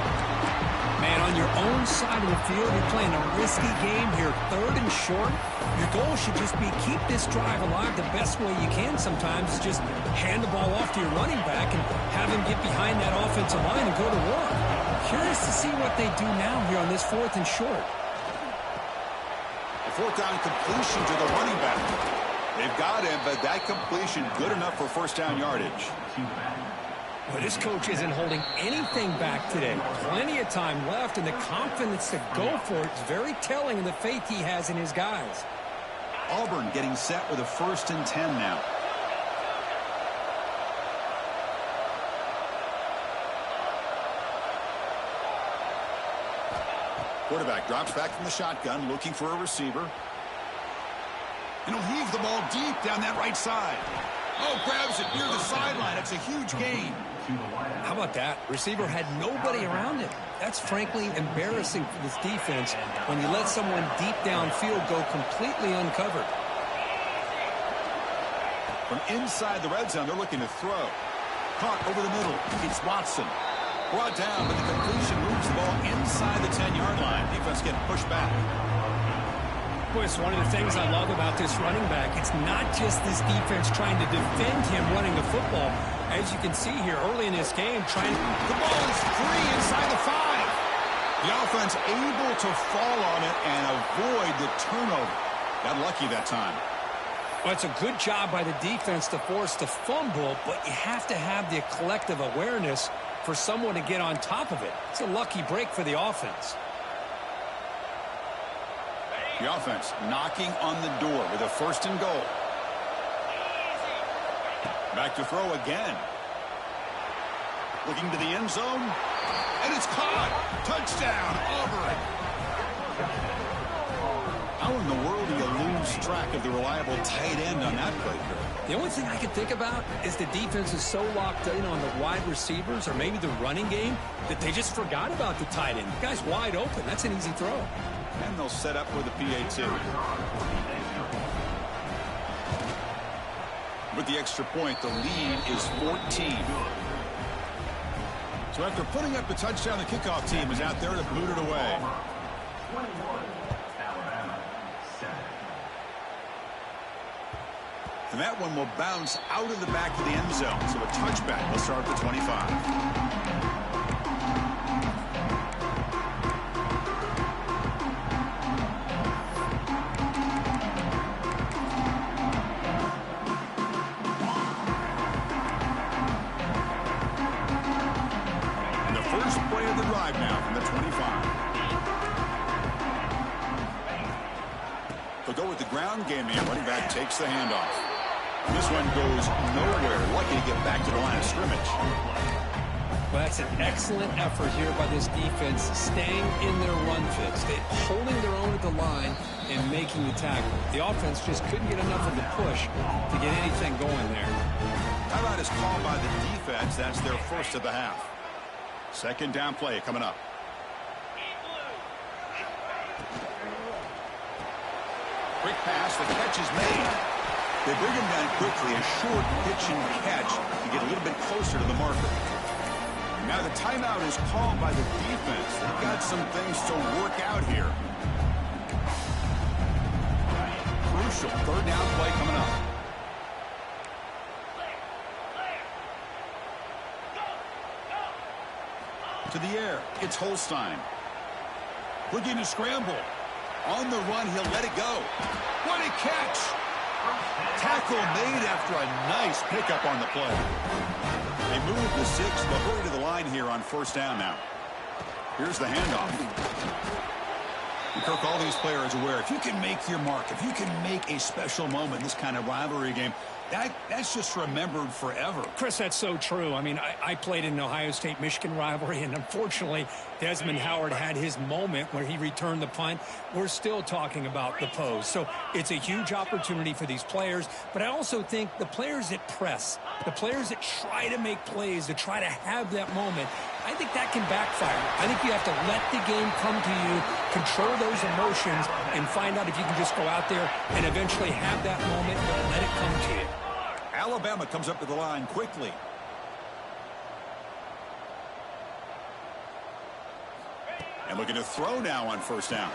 Man, on your own side of the field, you're playing a risky game here, 3rd and short. Your goal should just be keep this drive alive the best way you can sometimes is just hand the ball off to your running back and have him get behind that offensive line and go to work. Curious to see what they do now here on this 4th and short. A 4th down completion to the running back. They've got him, but that completion good enough for 1st down yardage. Well, this coach isn't holding anything back today. Plenty of time left, and the confidence to go for it is very telling in the faith he has in his guys. Auburn getting set with a 1st and 10 now. Quarterback drops back from the shotgun, looking for a receiver. And he'll heave the ball deep down that right side. Oh, grabs it near the sideline. It's a huge gain. How about that? Receiver had nobody around him. That's frankly embarrassing for this defense when you let someone deep downfield go completely uncovered. From inside the red zone, they're looking to throw. Caught over the middle. It's Watson. Brought down, but the completion moves the ball inside the 10-yard line. Defense getting pushed back. Boy, it's one of the things I love about this running back. It's not just this defense trying to defend him running the football. As you can see here early in this game, the ball is free inside the 5. The offense able to fall on it and avoid the turnover. Got lucky that time. Well, it's a good job by the defense to force the fumble, but you have to have the collective awareness for someone to get on top of it. It's a lucky break for the offense. The offense knocking on the door with a 1st and goal. Back to throw again. Looking to the end zone. And it's caught. Touchdown, Auburn. How in the world do you lose track of the reliable tight end on that play? The only thing I can think about is the defense is so locked in on the wide receivers or maybe the running game that they just forgot about the tight end. The guy's wide open. That's an easy throw. And they'll set up with a PAT. With the extra point, the lead is 14. So after putting up the touchdown, the kickoff team is out there to boot it away. And that one will bounce out of the back of the end zone. So a touchback will start at the 25. Game here. Running back takes the handoff. This one goes nowhere. Lucky to get back to the line of scrimmage. Well, that's an excellent effort here by this defense, staying in their run fits, holding their own at the line and making the tackle. The offense just couldn't get enough of the push to get anything going there. Timeout is called by the defense. That's their 1st of the half. 2nd down play coming up. Quick pass, the catch is made. They bring him down quickly, a short pitch and catch to get a little bit closer to the marker. Now the timeout is called by the defense. They've got some things to work out here. Crucial 3rd down play coming up. To the air, it's Holstein. Looking to scramble. On the run, he'll let it go. What a catch! Tackle made after a nice pickup on the play. They move the 6. They'll hurry to the line here on 1st down now. Here's the handoff. And Kirk, all these players aware, if you can make your mark, if you can make a special moment in this kind of rivalry game, that's just remembered forever. Chris, that's so true. I mean, I played in an Ohio State-Michigan rivalry, and unfortunately, Desmond Howard had his moment where he returned the punt. We're still talking about the pose. So it's a huge opportunity for these players, but I also think the players that press, the players that try to make plays, that try to have that moment, I think that can backfire. I think you have to let the game come to you, control those emotions, and find out if you can just go out there and eventually have that moment and let it come to you. Alabama comes up to the line And looking to throw now on first down.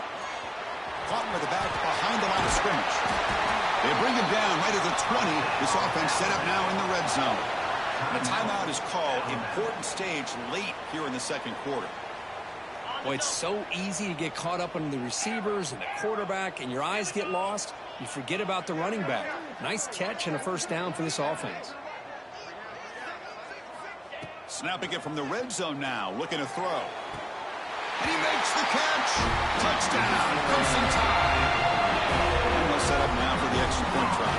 Caught with the back behind the line of scrimmage. They bring him down right at the 20. This offense set up now in the red zone. And a timeout is called. Important stage late here in the second quarter. Well, it's so easy to get caught up on the receivers and the quarterback, and your eyes get lost. You forget about the running back. Nice catch and a first down for this offense. Snapping it from the red zone now, looking to throw. And he makes the catch. Touchdown, Rosenthal. And they'll set up now for the extra point try.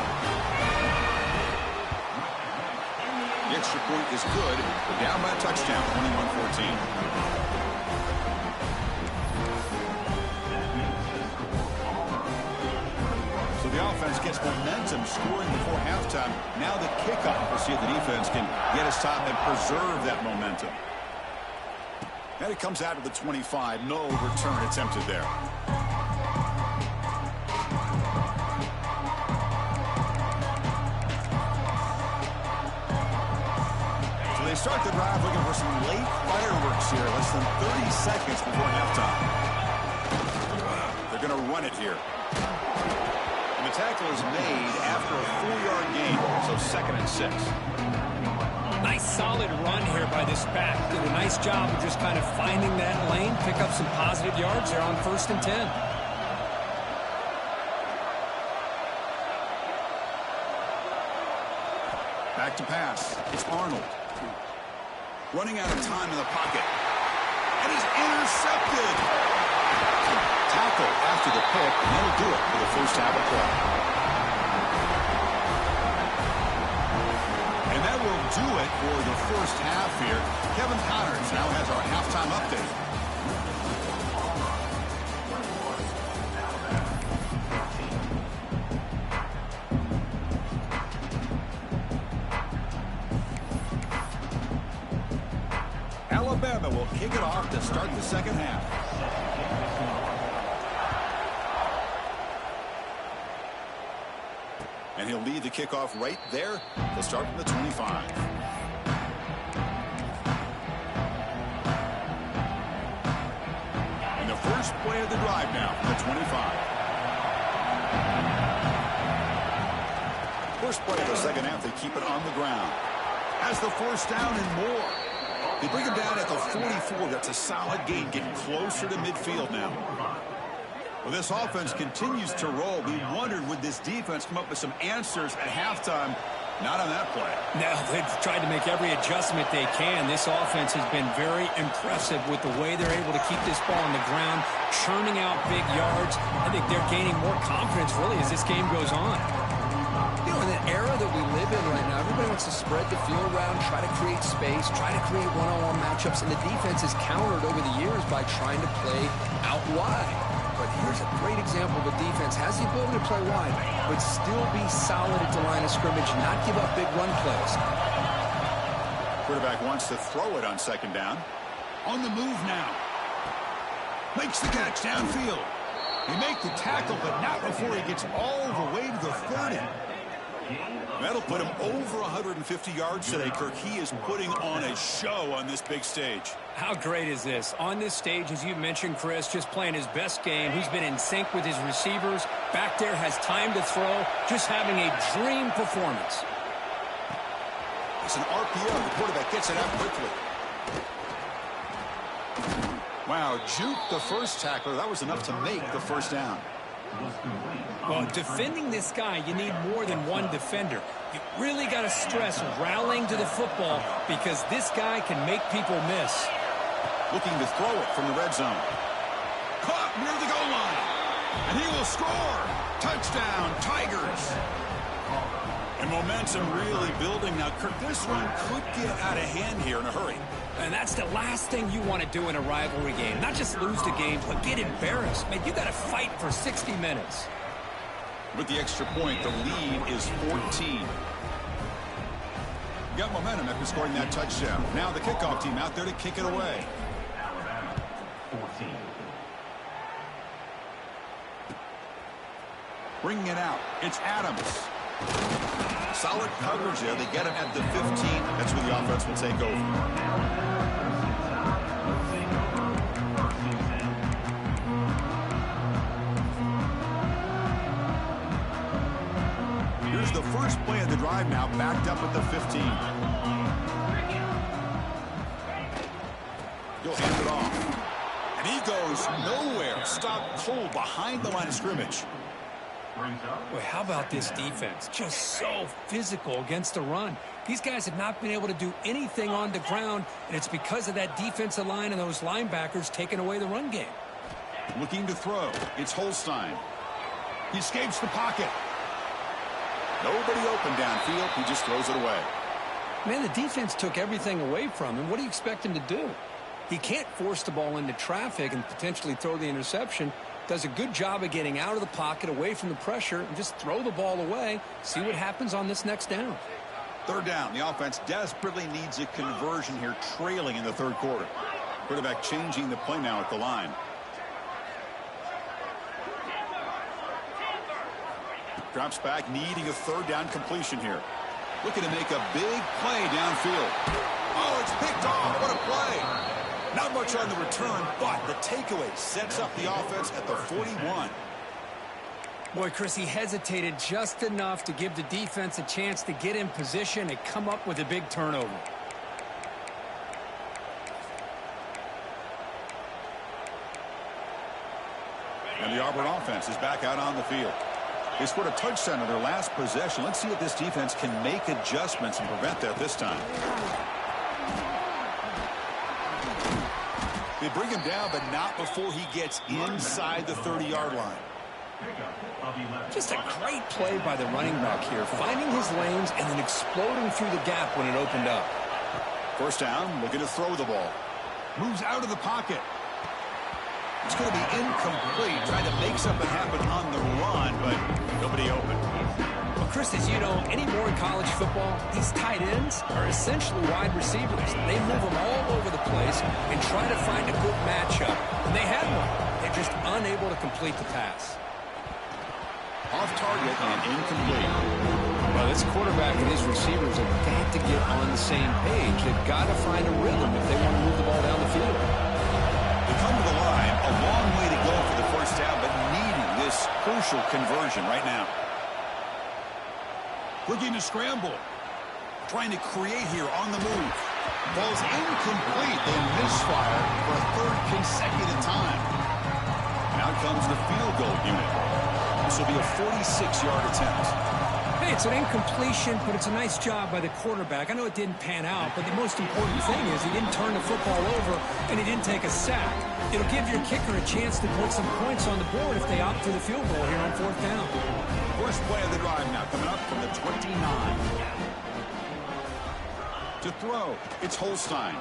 The extra point is good. They're down by a touchdown, 21-14. The offense gets momentum scoring before halftime. Now the kickoff. We'll see if the defense can get his top and preserve that momentum. And it comes out of the 25. No return attempted there. So they start the drive looking for some late fireworks here. Less than 30 seconds before halftime. They're going to run it here. The tackle is made after a 4-yard gain, so 2nd and 6. Nice solid run here by this back. Did a nice job of just kind of finding that lane, pick up some positive yards there on 1st and 10. Back to pass. It's Arnold. Running out of time in the pocket. And he's intercepted. Tackle after the pick, and that'll do it for the first half of play. And that will do it for the first half here. Kevin Connors now has our halftime update. Alabama will kick it off to start the second half. And he'll lead the kickoff right there. They'll start from the 25. And the first play of the drive now from the 25. First play of the second half, they keep it on the ground. Has the first down and more. They bring him down at the 44. That's a solid gain, getting closer to midfield now. Well, this offense continues to roll. We wondered, would this defense come up with some answers at halftime? Not on that play. No, they've tried to make every adjustment they can. This offense has been very impressive with the way they're able to keep this ball on the ground, churning out big yards. I think they're gaining more confidence, really, as this game goes on. You know, in the era that we live in right now, everybody wants to spread the field around, try to create space, try to create one-on-one matchups, and the defense is countered over the years by trying to play out wide. But here's a great example of a defense has the ability to play wide, but still be solid at the line of scrimmage, not give up big run plays. Quarterback wants to throw it on second down. On the move now. Makes the catch downfield. He makes the tackle, but not before he gets all the way to the 30. That'll put him over 150 yards today, Kirk. He is putting on a show on this big stage. How great is this? On this stage, as you mentioned, Chris, just playing his best game. He's been in sync with his receivers. Back there, has time to throw. Just having a dream performance. It's an RPO. The quarterback gets it out quickly. Wow, juke the first tackler. That was enough to make the first down. Well, defending this guy, you need more than one defender. You really got to stress rallying to the football because this guy can make people miss. Looking to throw it from the red zone. Caught near the goal line. And he will score. Touchdown, Tigers. And momentum really building. Now, Kirk, this one could get out of hand here in a hurry. And that's the last thing you want to do in a rivalry game. Not just lose the game, but get embarrassed. Man, you got to fight for 60 minutes. With the extra point, the lead is 14. Got momentum after scoring that touchdown. Now the kickoff team out there to kick it away. 14. Bringing it out. It's Adams. Solid coverage there. They get him at the 15. That's where the offense will take over. First play of the drive now, backed up at the 15. He'll hand it off. And he goes nowhere. Stopped cold behind the line of scrimmage. Boy, how about this defense? Just so physical against the run. These guys have not been able to do anything on the ground, and it's because of that defensive line and those linebackers taking away the run game. Looking to throw. It's Holstein. He escapes the pocket. Nobody open downfield. He just throws it away. Man, the defense took everything away from him. What do you expect him to do? He can't force the ball into traffic and potentially throw the interception. Does a good job of getting out of the pocket, away from the pressure, and just throw the ball away. See what happens on this next down. Third down. The offense desperately needs a conversion here, trailing in the third quarter. Quarterback changing the play now at the line. Drops back, needing a third down completion here. Looking to make a big play downfield. Oh, it's picked off. What a play. Not much on the return, but the takeaway sets up the offense at the 41. Boy, Chris, he hesitated just enough to give the defense a chance to get in position and come up with a big turnover. And the Auburn offense is back out on the field. They scored a touchdown in their last possession. Let's see if this defense can make adjustments and prevent that this time. They bring him down, but not before he gets inside the 30-yard line. Just a great play by the running back here, finding his lanes and then exploding through the gap when it opened up. First down, looking to throw the ball. Moves out of the pocket. It's going to be incomplete, trying to make something happen on the run, but nobody open. Well, Chris, as you know, anymore in college football, these tight ends are essentially wide receivers. They move them all over the place and try to find a good matchup. And they had one. They're just unable to complete the pass. Off target and incomplete. Well, this quarterback and his receivers have got to get on the same page. They've got to find a rhythm if they want to move the ball down the field. They come to the line, a long way to go for the first down, but needing this crucial conversion right now. Looking to scramble. Trying to create here on the move. Ball's incomplete. They misfire for a third consecutive time. Now comes the field goal unit. This will be a 46-yard attempt. Hey, it's an incompletion, but it's a nice job by the quarterback. I know it didn't pan out, but the most important thing is he didn't turn the football over and he didn't take a sack. It'll give your kicker a chance to put some points on the board if they opt for the field goal here on fourth down. First play of the drive now coming up from the 29. To throw, it's Holstein.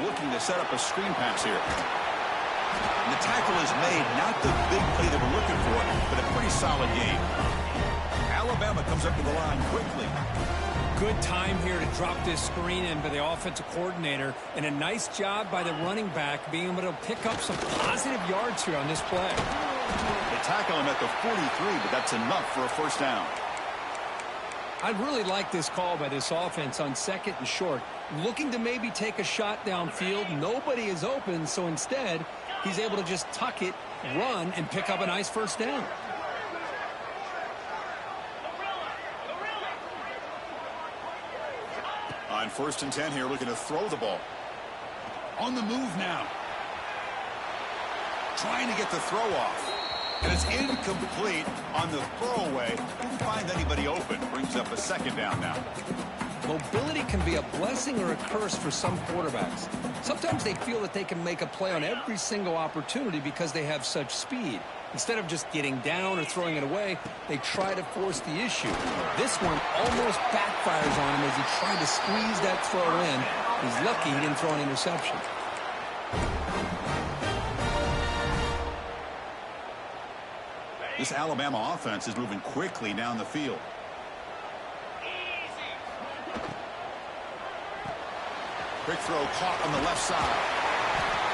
Looking to set up a screen pass here. And the tackle is made, not the big play that we're looking for, but a pretty solid game. Alabama comes up to the line quickly. Good time here to drop this screen in by the offensive coordinator, and a nice job by the running back being able to pick up some positive yards here on this play. They tackle him at the 43, but that's enough for a first down. I really like this call by this offense on second and short. Looking to maybe take a shot downfield. Nobody is open, so instead, he's able to just tuck it, run, and pick up a nice first down. On first and 10 here, looking to throw the ball. On the move now. Trying to get the throw off. And it's incomplete on the throwaway. Didn't find anybody open. Brings up a second down now. Mobility can be a blessing or a curse for some quarterbacks. Sometimes they feel that they can make a play on every single opportunity because they have such speed. Instead of just getting down or throwing it away, they try to force the issue. This one almost backfires on him as he tried to squeeze that throw in. He's lucky he didn't throw an interception. This Alabama offense is moving quickly down the field. Quick throw caught on the left side.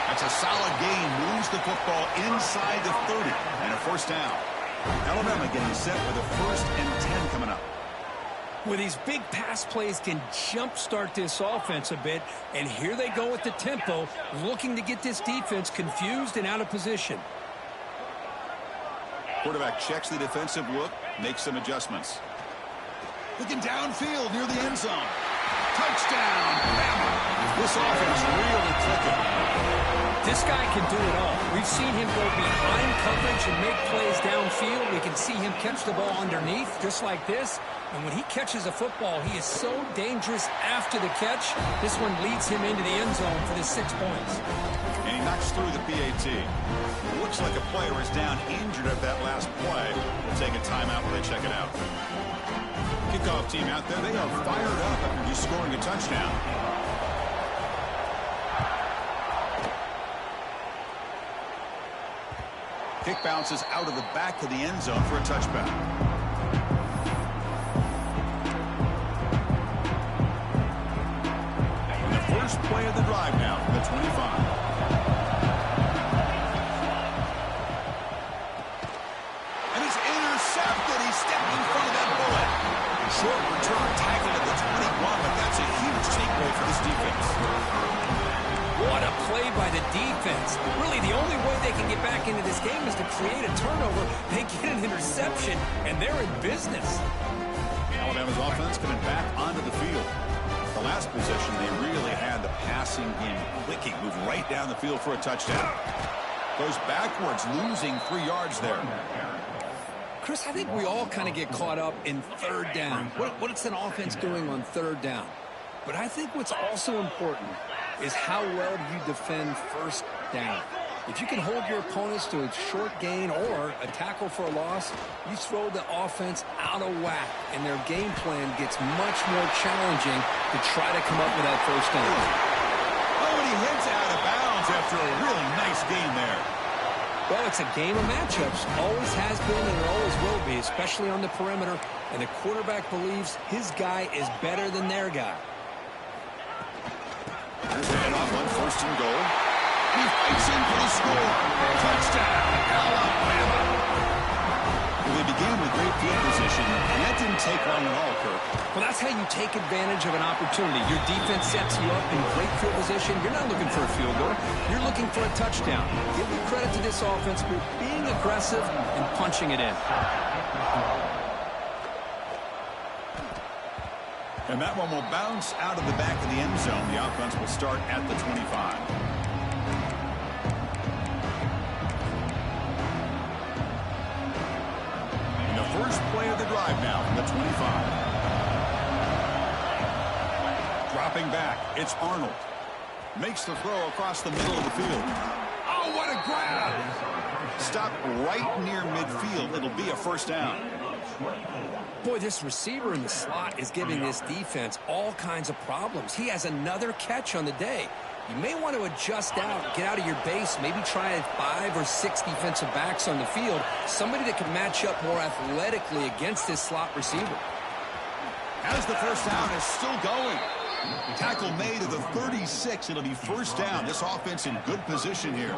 That's a solid gain. Moves the football inside the 30. And a first down. Alabama getting set with a first and 10 coming up. Well, these big pass plays can jumpstart this offense a bit. And here they go with the tempo, looking to get this defense confused and out of position. Quarterback checks the defensive look, makes some adjustments. Looking downfield near the end zone. Touchdown, Bama. This offense really clicking. This guy can do it all. We've seen him go behind coverage and make plays downfield. We can see him catch the ball underneath, just like this. And when he catches a football, he is so dangerous after the catch. This one leads him into the end zone for the 6 points. And he knocks through the PAT. It looks like a player is down injured at that last play. We'll take a timeout when they check it out. Kickoff team out there, they are fired up after just scoring a touchdown. Kick bounces out of the back of the end zone for a touchback. And the first play of the drive now from the 25. And it's intercepted. He stepped in front of that bullet. Short return tackle at the 21, but that's a huge takeaway for this defense. What a play by the defense. Really, the only way they can get back into this game is to create a turnover. They get an interception, and they're in business. Alabama's offense coming back onto the field. The last possession, they really had the passing game clicking. Move right down the field for a touchdown. Goes backwards, losing 3 yards there. Chris, I think we all kind of get caught up in third down. What's an offense doing on third down? But I think what's also important is how well you defend first down. If you can hold your opponents to a short gain or a tackle for a loss, you throw the offense out of whack, and their game plan gets much more challenging to try to come up with that first down. Oh, and he heads out of bounds after a really nice gain there. Well, it's a game of matchups. Always has been and it always will be, especially on the perimeter. And the quarterback believes his guy is better than their guy. There's a handoff on 1st and goal. He fights in for the score. Touchdown, Alabama. Well, they began with great field position, and that didn't take long at all, Kirk. Well, that's how you take advantage of an opportunity. Your defense sets you up in great field position. You're not looking for a field goal. You're looking for a touchdown. Give me credit to this offense for being aggressive and punching it in. And that one will bounce out of the back of the end zone. The offense will start at the 25. And the first play of the drive now from the 25. Dropping back, it's Arnold. Makes the throw across the middle of the field. Oh, what a grab! Stop right near midfield. It'll be a first down. Boy, this receiver in the slot is giving this defense all kinds of problems. He has another catch on the day. You may want to adjust out, get out of your base, maybe try 5 or 6 defensive backs on the field, somebody that can match up more athletically against this slot receiver. As the first down is still going. Tackle made at the 36. It'll be first down. This offense in good position here.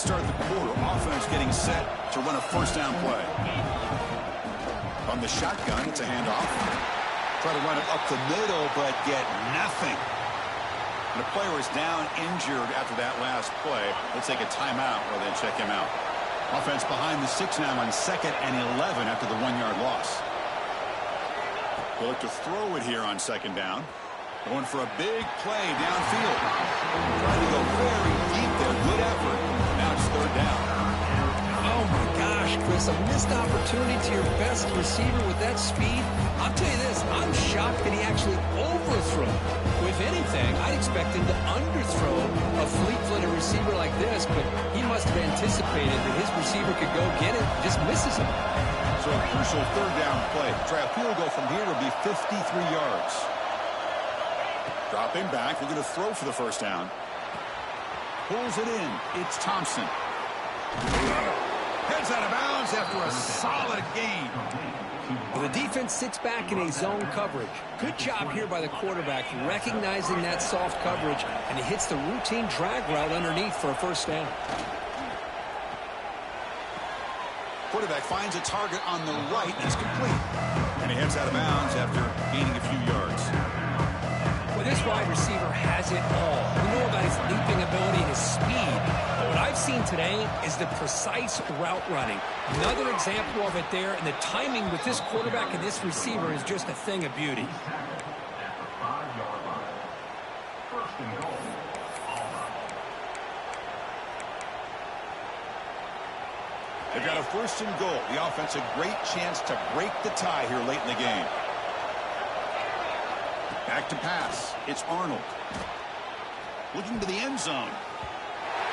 Start the quarter. Offense getting set to run a first down play. On the shotgun, it's a handoff. Try to run it up the middle, but get nothing. And the player is down injured after that last play. Let's take a timeout while they check him out. Offense behind the 6 now on 2nd and 11 after the 1-yard loss. They'll look to throw it here on 2nd down. Going for a big play downfield. Trying to go very deep there. Good effort. Now it's 3rd down. Oh, my gosh, Chris, a missed opportunity to your best receiver with that speed. I'll tell you this, I'm shocked that he actually overthrew. If anything, I'd expect him to underthrow a fleet-footed receiver like this, but he must have anticipated that his receiver could go get it, just misses him. So a crucial 3rd down play. Try a field goal from here will be 53 yards. Dropping back, they're going to throw for the first down. Pulls it in. It's Thompson. Heads out of bounds after a solid gain. Well, the defense sits back in a zone coverage. Good job here by the quarterback recognizing that soft coverage, and he hits the routine drag route underneath for a first down. Quarterback finds a target on the right, and it's complete. And he heads out of bounds after gaining a few yards. Well, this wide receiver has it all. We know about his leaping ability and his speed. But what I've seen today is the precise route running. Another example of it there, and the timing with this quarterback and this receiver is just a thing of beauty. They've got a 1st and goal. The offense a great chance to break the tie here late in the game. Back to pass. It's Arnold. Looking to the end zone.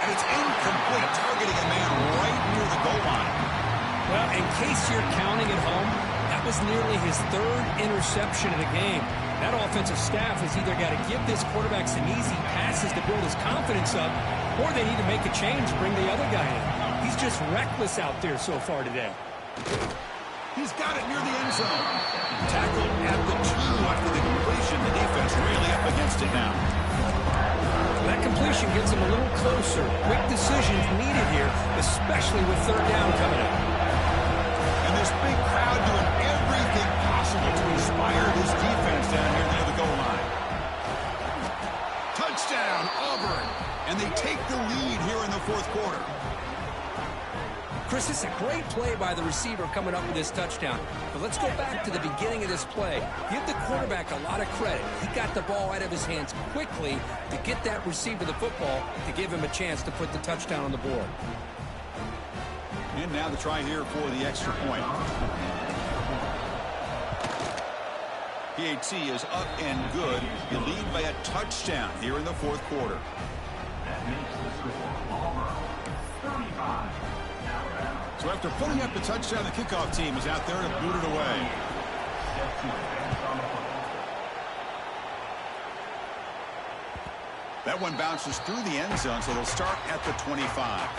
And it's incomplete, targeting a man right near the goal line. Well, in case you're counting at home, that was nearly his 3rd interception of the game. That offensive staff has either got to give this quarterback some easy passes to build his confidence up, or they need to make a change, bring the other guy in. He's just reckless out there so far today. He's got it near the end zone. Tackled at the 2 after the completion. The defense really up against it now. That completion gets him a little closer. Quick decisions needed here, especially with 3rd down coming up. And this big crowd doing everything possible to inspire this defense down here near the goal line. Touchdown, Auburn. And they take the lead here in the 4th quarter. Chris, this is a great play by the receiver coming up with this touchdown. But let's go back to the beginning of this play. Give the quarterback a lot of credit. He got the ball out of his hands quickly to get that receiver the football to give him a chance to put the touchdown on the board. And now the try here for the extra point. PAT is up and good. You lead by a touchdown here in the 4th quarter. That makes the score Auburn 35. So after putting up the touchdown, the kickoff team is out there to boot it away. That one bounces through the end zone, so they'll start at the 25.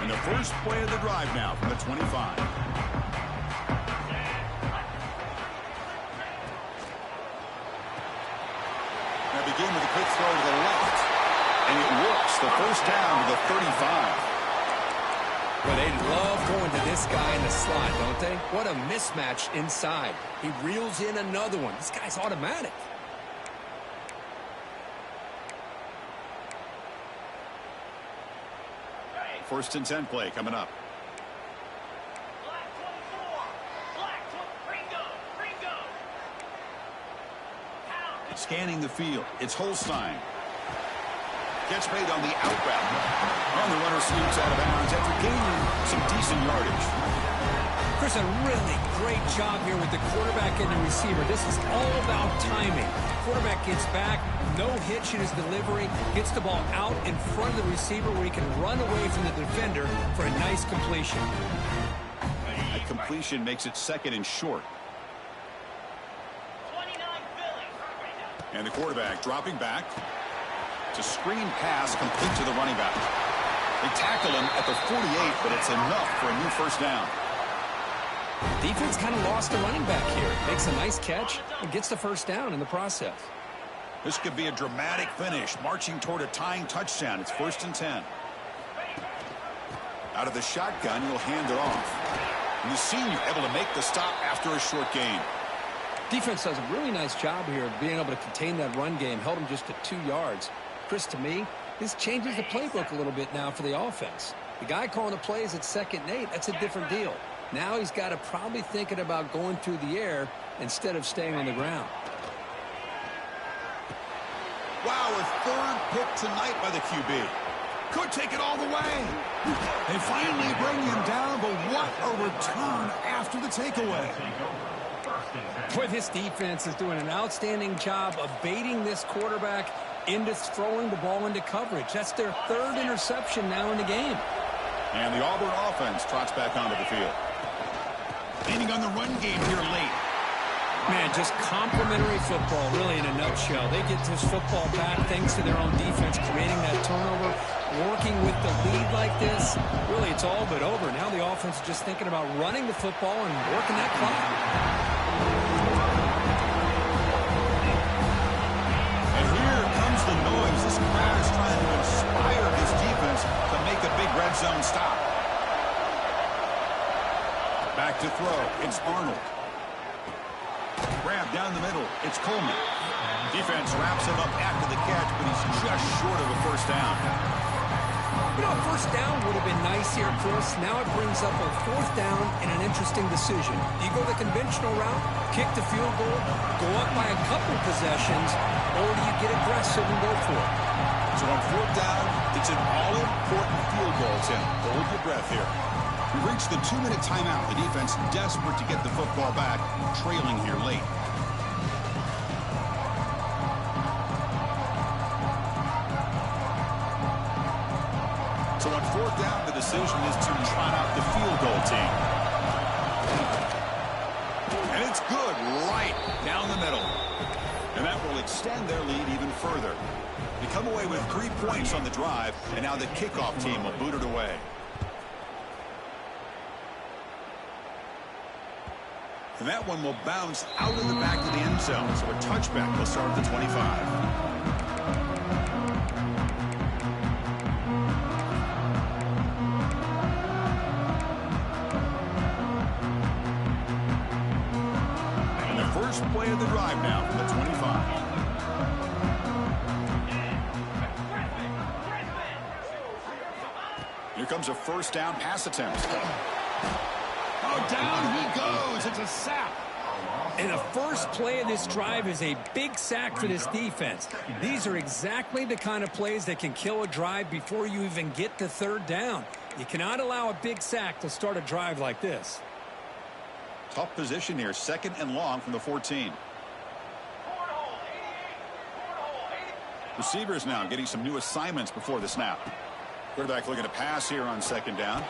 And the first play of the drive now from the 25. Begin with a quick throw to the left, and it works. The first down to the 35. Well, they love going to this guy in the slot, don't they? What a mismatch inside. He reels in another one. This guy's automatic. First and 10 play coming up. Scanning the field. It's Holstein. Gets made on the outbound. And the runner scoots out of bounds after gaining some decent yardage. Chris, a really great job here with the quarterback and the receiver. This is all about timing. Quarterback gets back, no hitch in his delivery, gets the ball out in front of the receiver where he can run away from the defender for a nice completion. That completion makes it 2nd and short. And the quarterback dropping back. It's a screen pass complete to the running back. They tackle him at the 48, but it's enough for a new first down. Defense kind of lost the running back here. Makes a nice catch and gets the first down in the process. This could be a dramatic finish, marching toward a tying touchdown. It's 1st and 10. Out of the shotgun, he'll hand it off. And the senior able to make the stop after a short gain. Defense does a really nice job here of being able to contain that run game. Held him just to 2 yards. Chris, to me, this changes the playbook a little bit now for the offense. The guy calling the plays at 2nd and 8, that's a different deal. Now he's got to probably thinking about going through the air instead of staying on the ground. Wow, a 3rd pick tonight by the QB. Could take it all the way. They finally bring him down, but what a return after the takeaway. Boy, this defense is doing an outstanding job of baiting this quarterback into throwing the ball into coverage. That's their 3rd interception now in the game. And the Auburn offense trots back onto the field. Leaning on the run game here late. Man, just complimentary football, really, in a nutshell. They get this football back thanks to their own defense, creating that turnover, working with the lead like this. Really, it's all but over. Now the offense is just thinking about running the football and working that clock. And here comes the noise. This crowd is trying to inspire this defense to make a big red zone stop. Back to throw. It's Arnold. Grab down the middle. It's Coleman. Defense wraps him up after the catch, but he's just short of a first down. You know, a first down would have been nice here, Chris. Now it brings up a fourth down and an interesting decision. Do you go the conventional route, kick the field goal, go up by a couple possessions, or do you get aggressive and go for it? So on fourth down, it's an all-important field goal, Tim. Hold your breath here. We've reached the 2-minute timeout. The defense desperate to get the football back, trailing here late. So on fourth down, the decision is to trot out the field goal team. And it's good right down the middle. And that will extend their lead even further. They come away with 3 points on the drive, and now the kickoff team will boot it away. And that one will bounce out of the back of the end zone. So a touchback will start at the 25. And the first play of the drive now from the 25. Here comes a first down pass attempt. Oh, down he goes. It's a sack. And the first play of this drive is a big sack for this defense. These are exactly the kind of plays that can kill a drive before you even get to third down. You cannot allow a big sack to start a drive like this. Tough position here. 2nd and long from the 14. Receivers now getting some new assignments before the snap. Quarterback looking to pass here on 2nd down.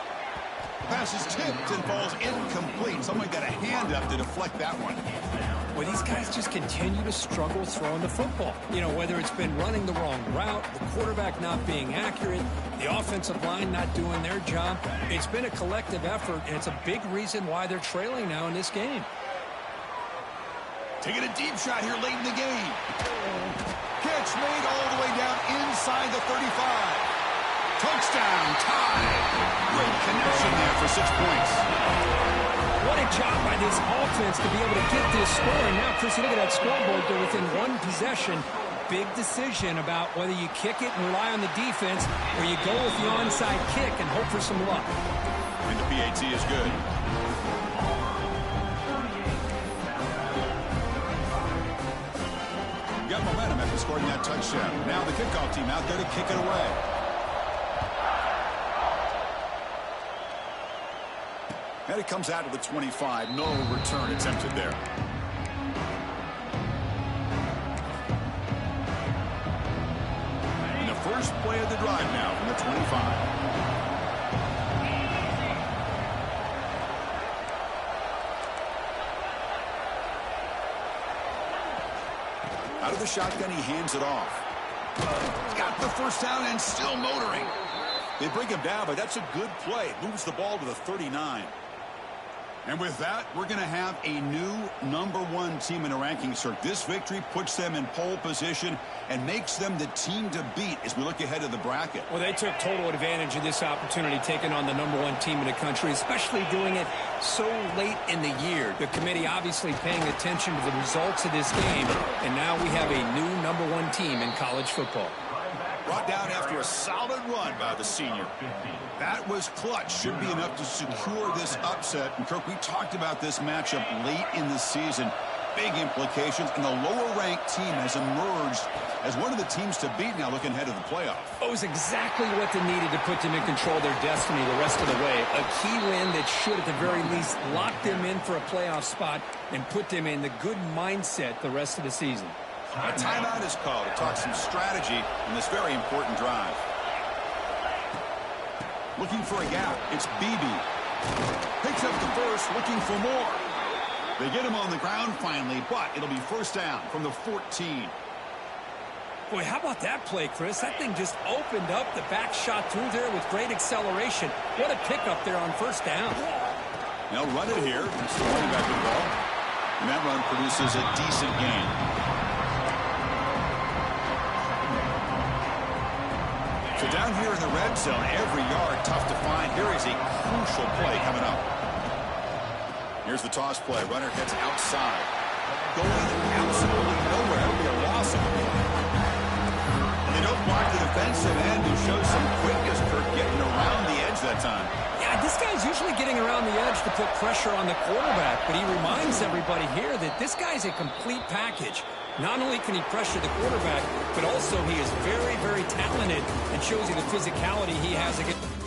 The pass is tipped and falls incomplete. Someone got a hand up to deflect that one. Well, these guys just continue to struggle throwing the football. You know, whether it's been running the wrong route, the quarterback not being accurate, the offensive line not doing their job. It's been a collective effort, and it's a big reason why they're trailing now in this game. Taking a deep shot here late in the game. Catch made all the way down inside the 35. Touchdown, tie. Great connection there for 6 points. What a job by this offense to be able to get this score. And now, Chris, you look at that scoreboard. They're within one possession. Big decision about whether you kick it and rely on the defense or you go with the onside kick and hope for some luck. And the PAT is good. Got momentum after scoring that touchdown. Now the kickoff team out there to kick it away. And it comes out to the 25. No return attempted there. And the first play of the drive now from the 25. Out of the shotgun, he hands it off. Got the first down and still motoring. They bring him down, but that's a good play. Moves the ball to the 39. And with that, we're going to have a new #1 team in the rankings, sir. This victory puts them in pole position and makes them the team to beat as we look ahead of the bracket. Well, they took total advantage of this opportunity, taking on the #1 team in the country, especially doing it so late in the year. The committee obviously paying attention to the results of this game, and now we have a new #1 team in college football. Brought down after a solid run by the senior. That was clutch. Should be enough to secure this upset. And, Kirk, we talked about this matchup late in the season. Big implications, and the lower-ranked team has emerged as one of the teams to beat now looking ahead of the playoff. It was exactly what they needed to put them in control of their destiny the rest of the way. A key win that should, at the very least, lock them in for a playoff spot and put them in the good mindset the rest of the season. A timeout is called to talk some strategy in this very important drive. Looking for a gap. It's Beebe. Picks up the first, looking for more. They get him on the ground finally, but it'll be first down from the 14. Boy, how about that play, Chris? That thing just opened up. The back shot through there with great acceleration. What a pickup there on first down. They'll run it here. It's the running back with the ball. And that run produces a decent gain. So down here in the red zone, every yard tough to find. Here is a crucial play coming up. Here's the toss play. Runner gets outside. Going absolutely nowhere. It'll be a loss of a play. And they don't block the defensive end, who shows some quickness, Kirk, getting around the edge that time. Yeah, this guy's usually getting around the edge to put pressure on the quarterback, but he reminds everybody here that this guy's a complete package. Not only can he pressure the quarterback, but also he is very, very talented and shows you the physicality he has against...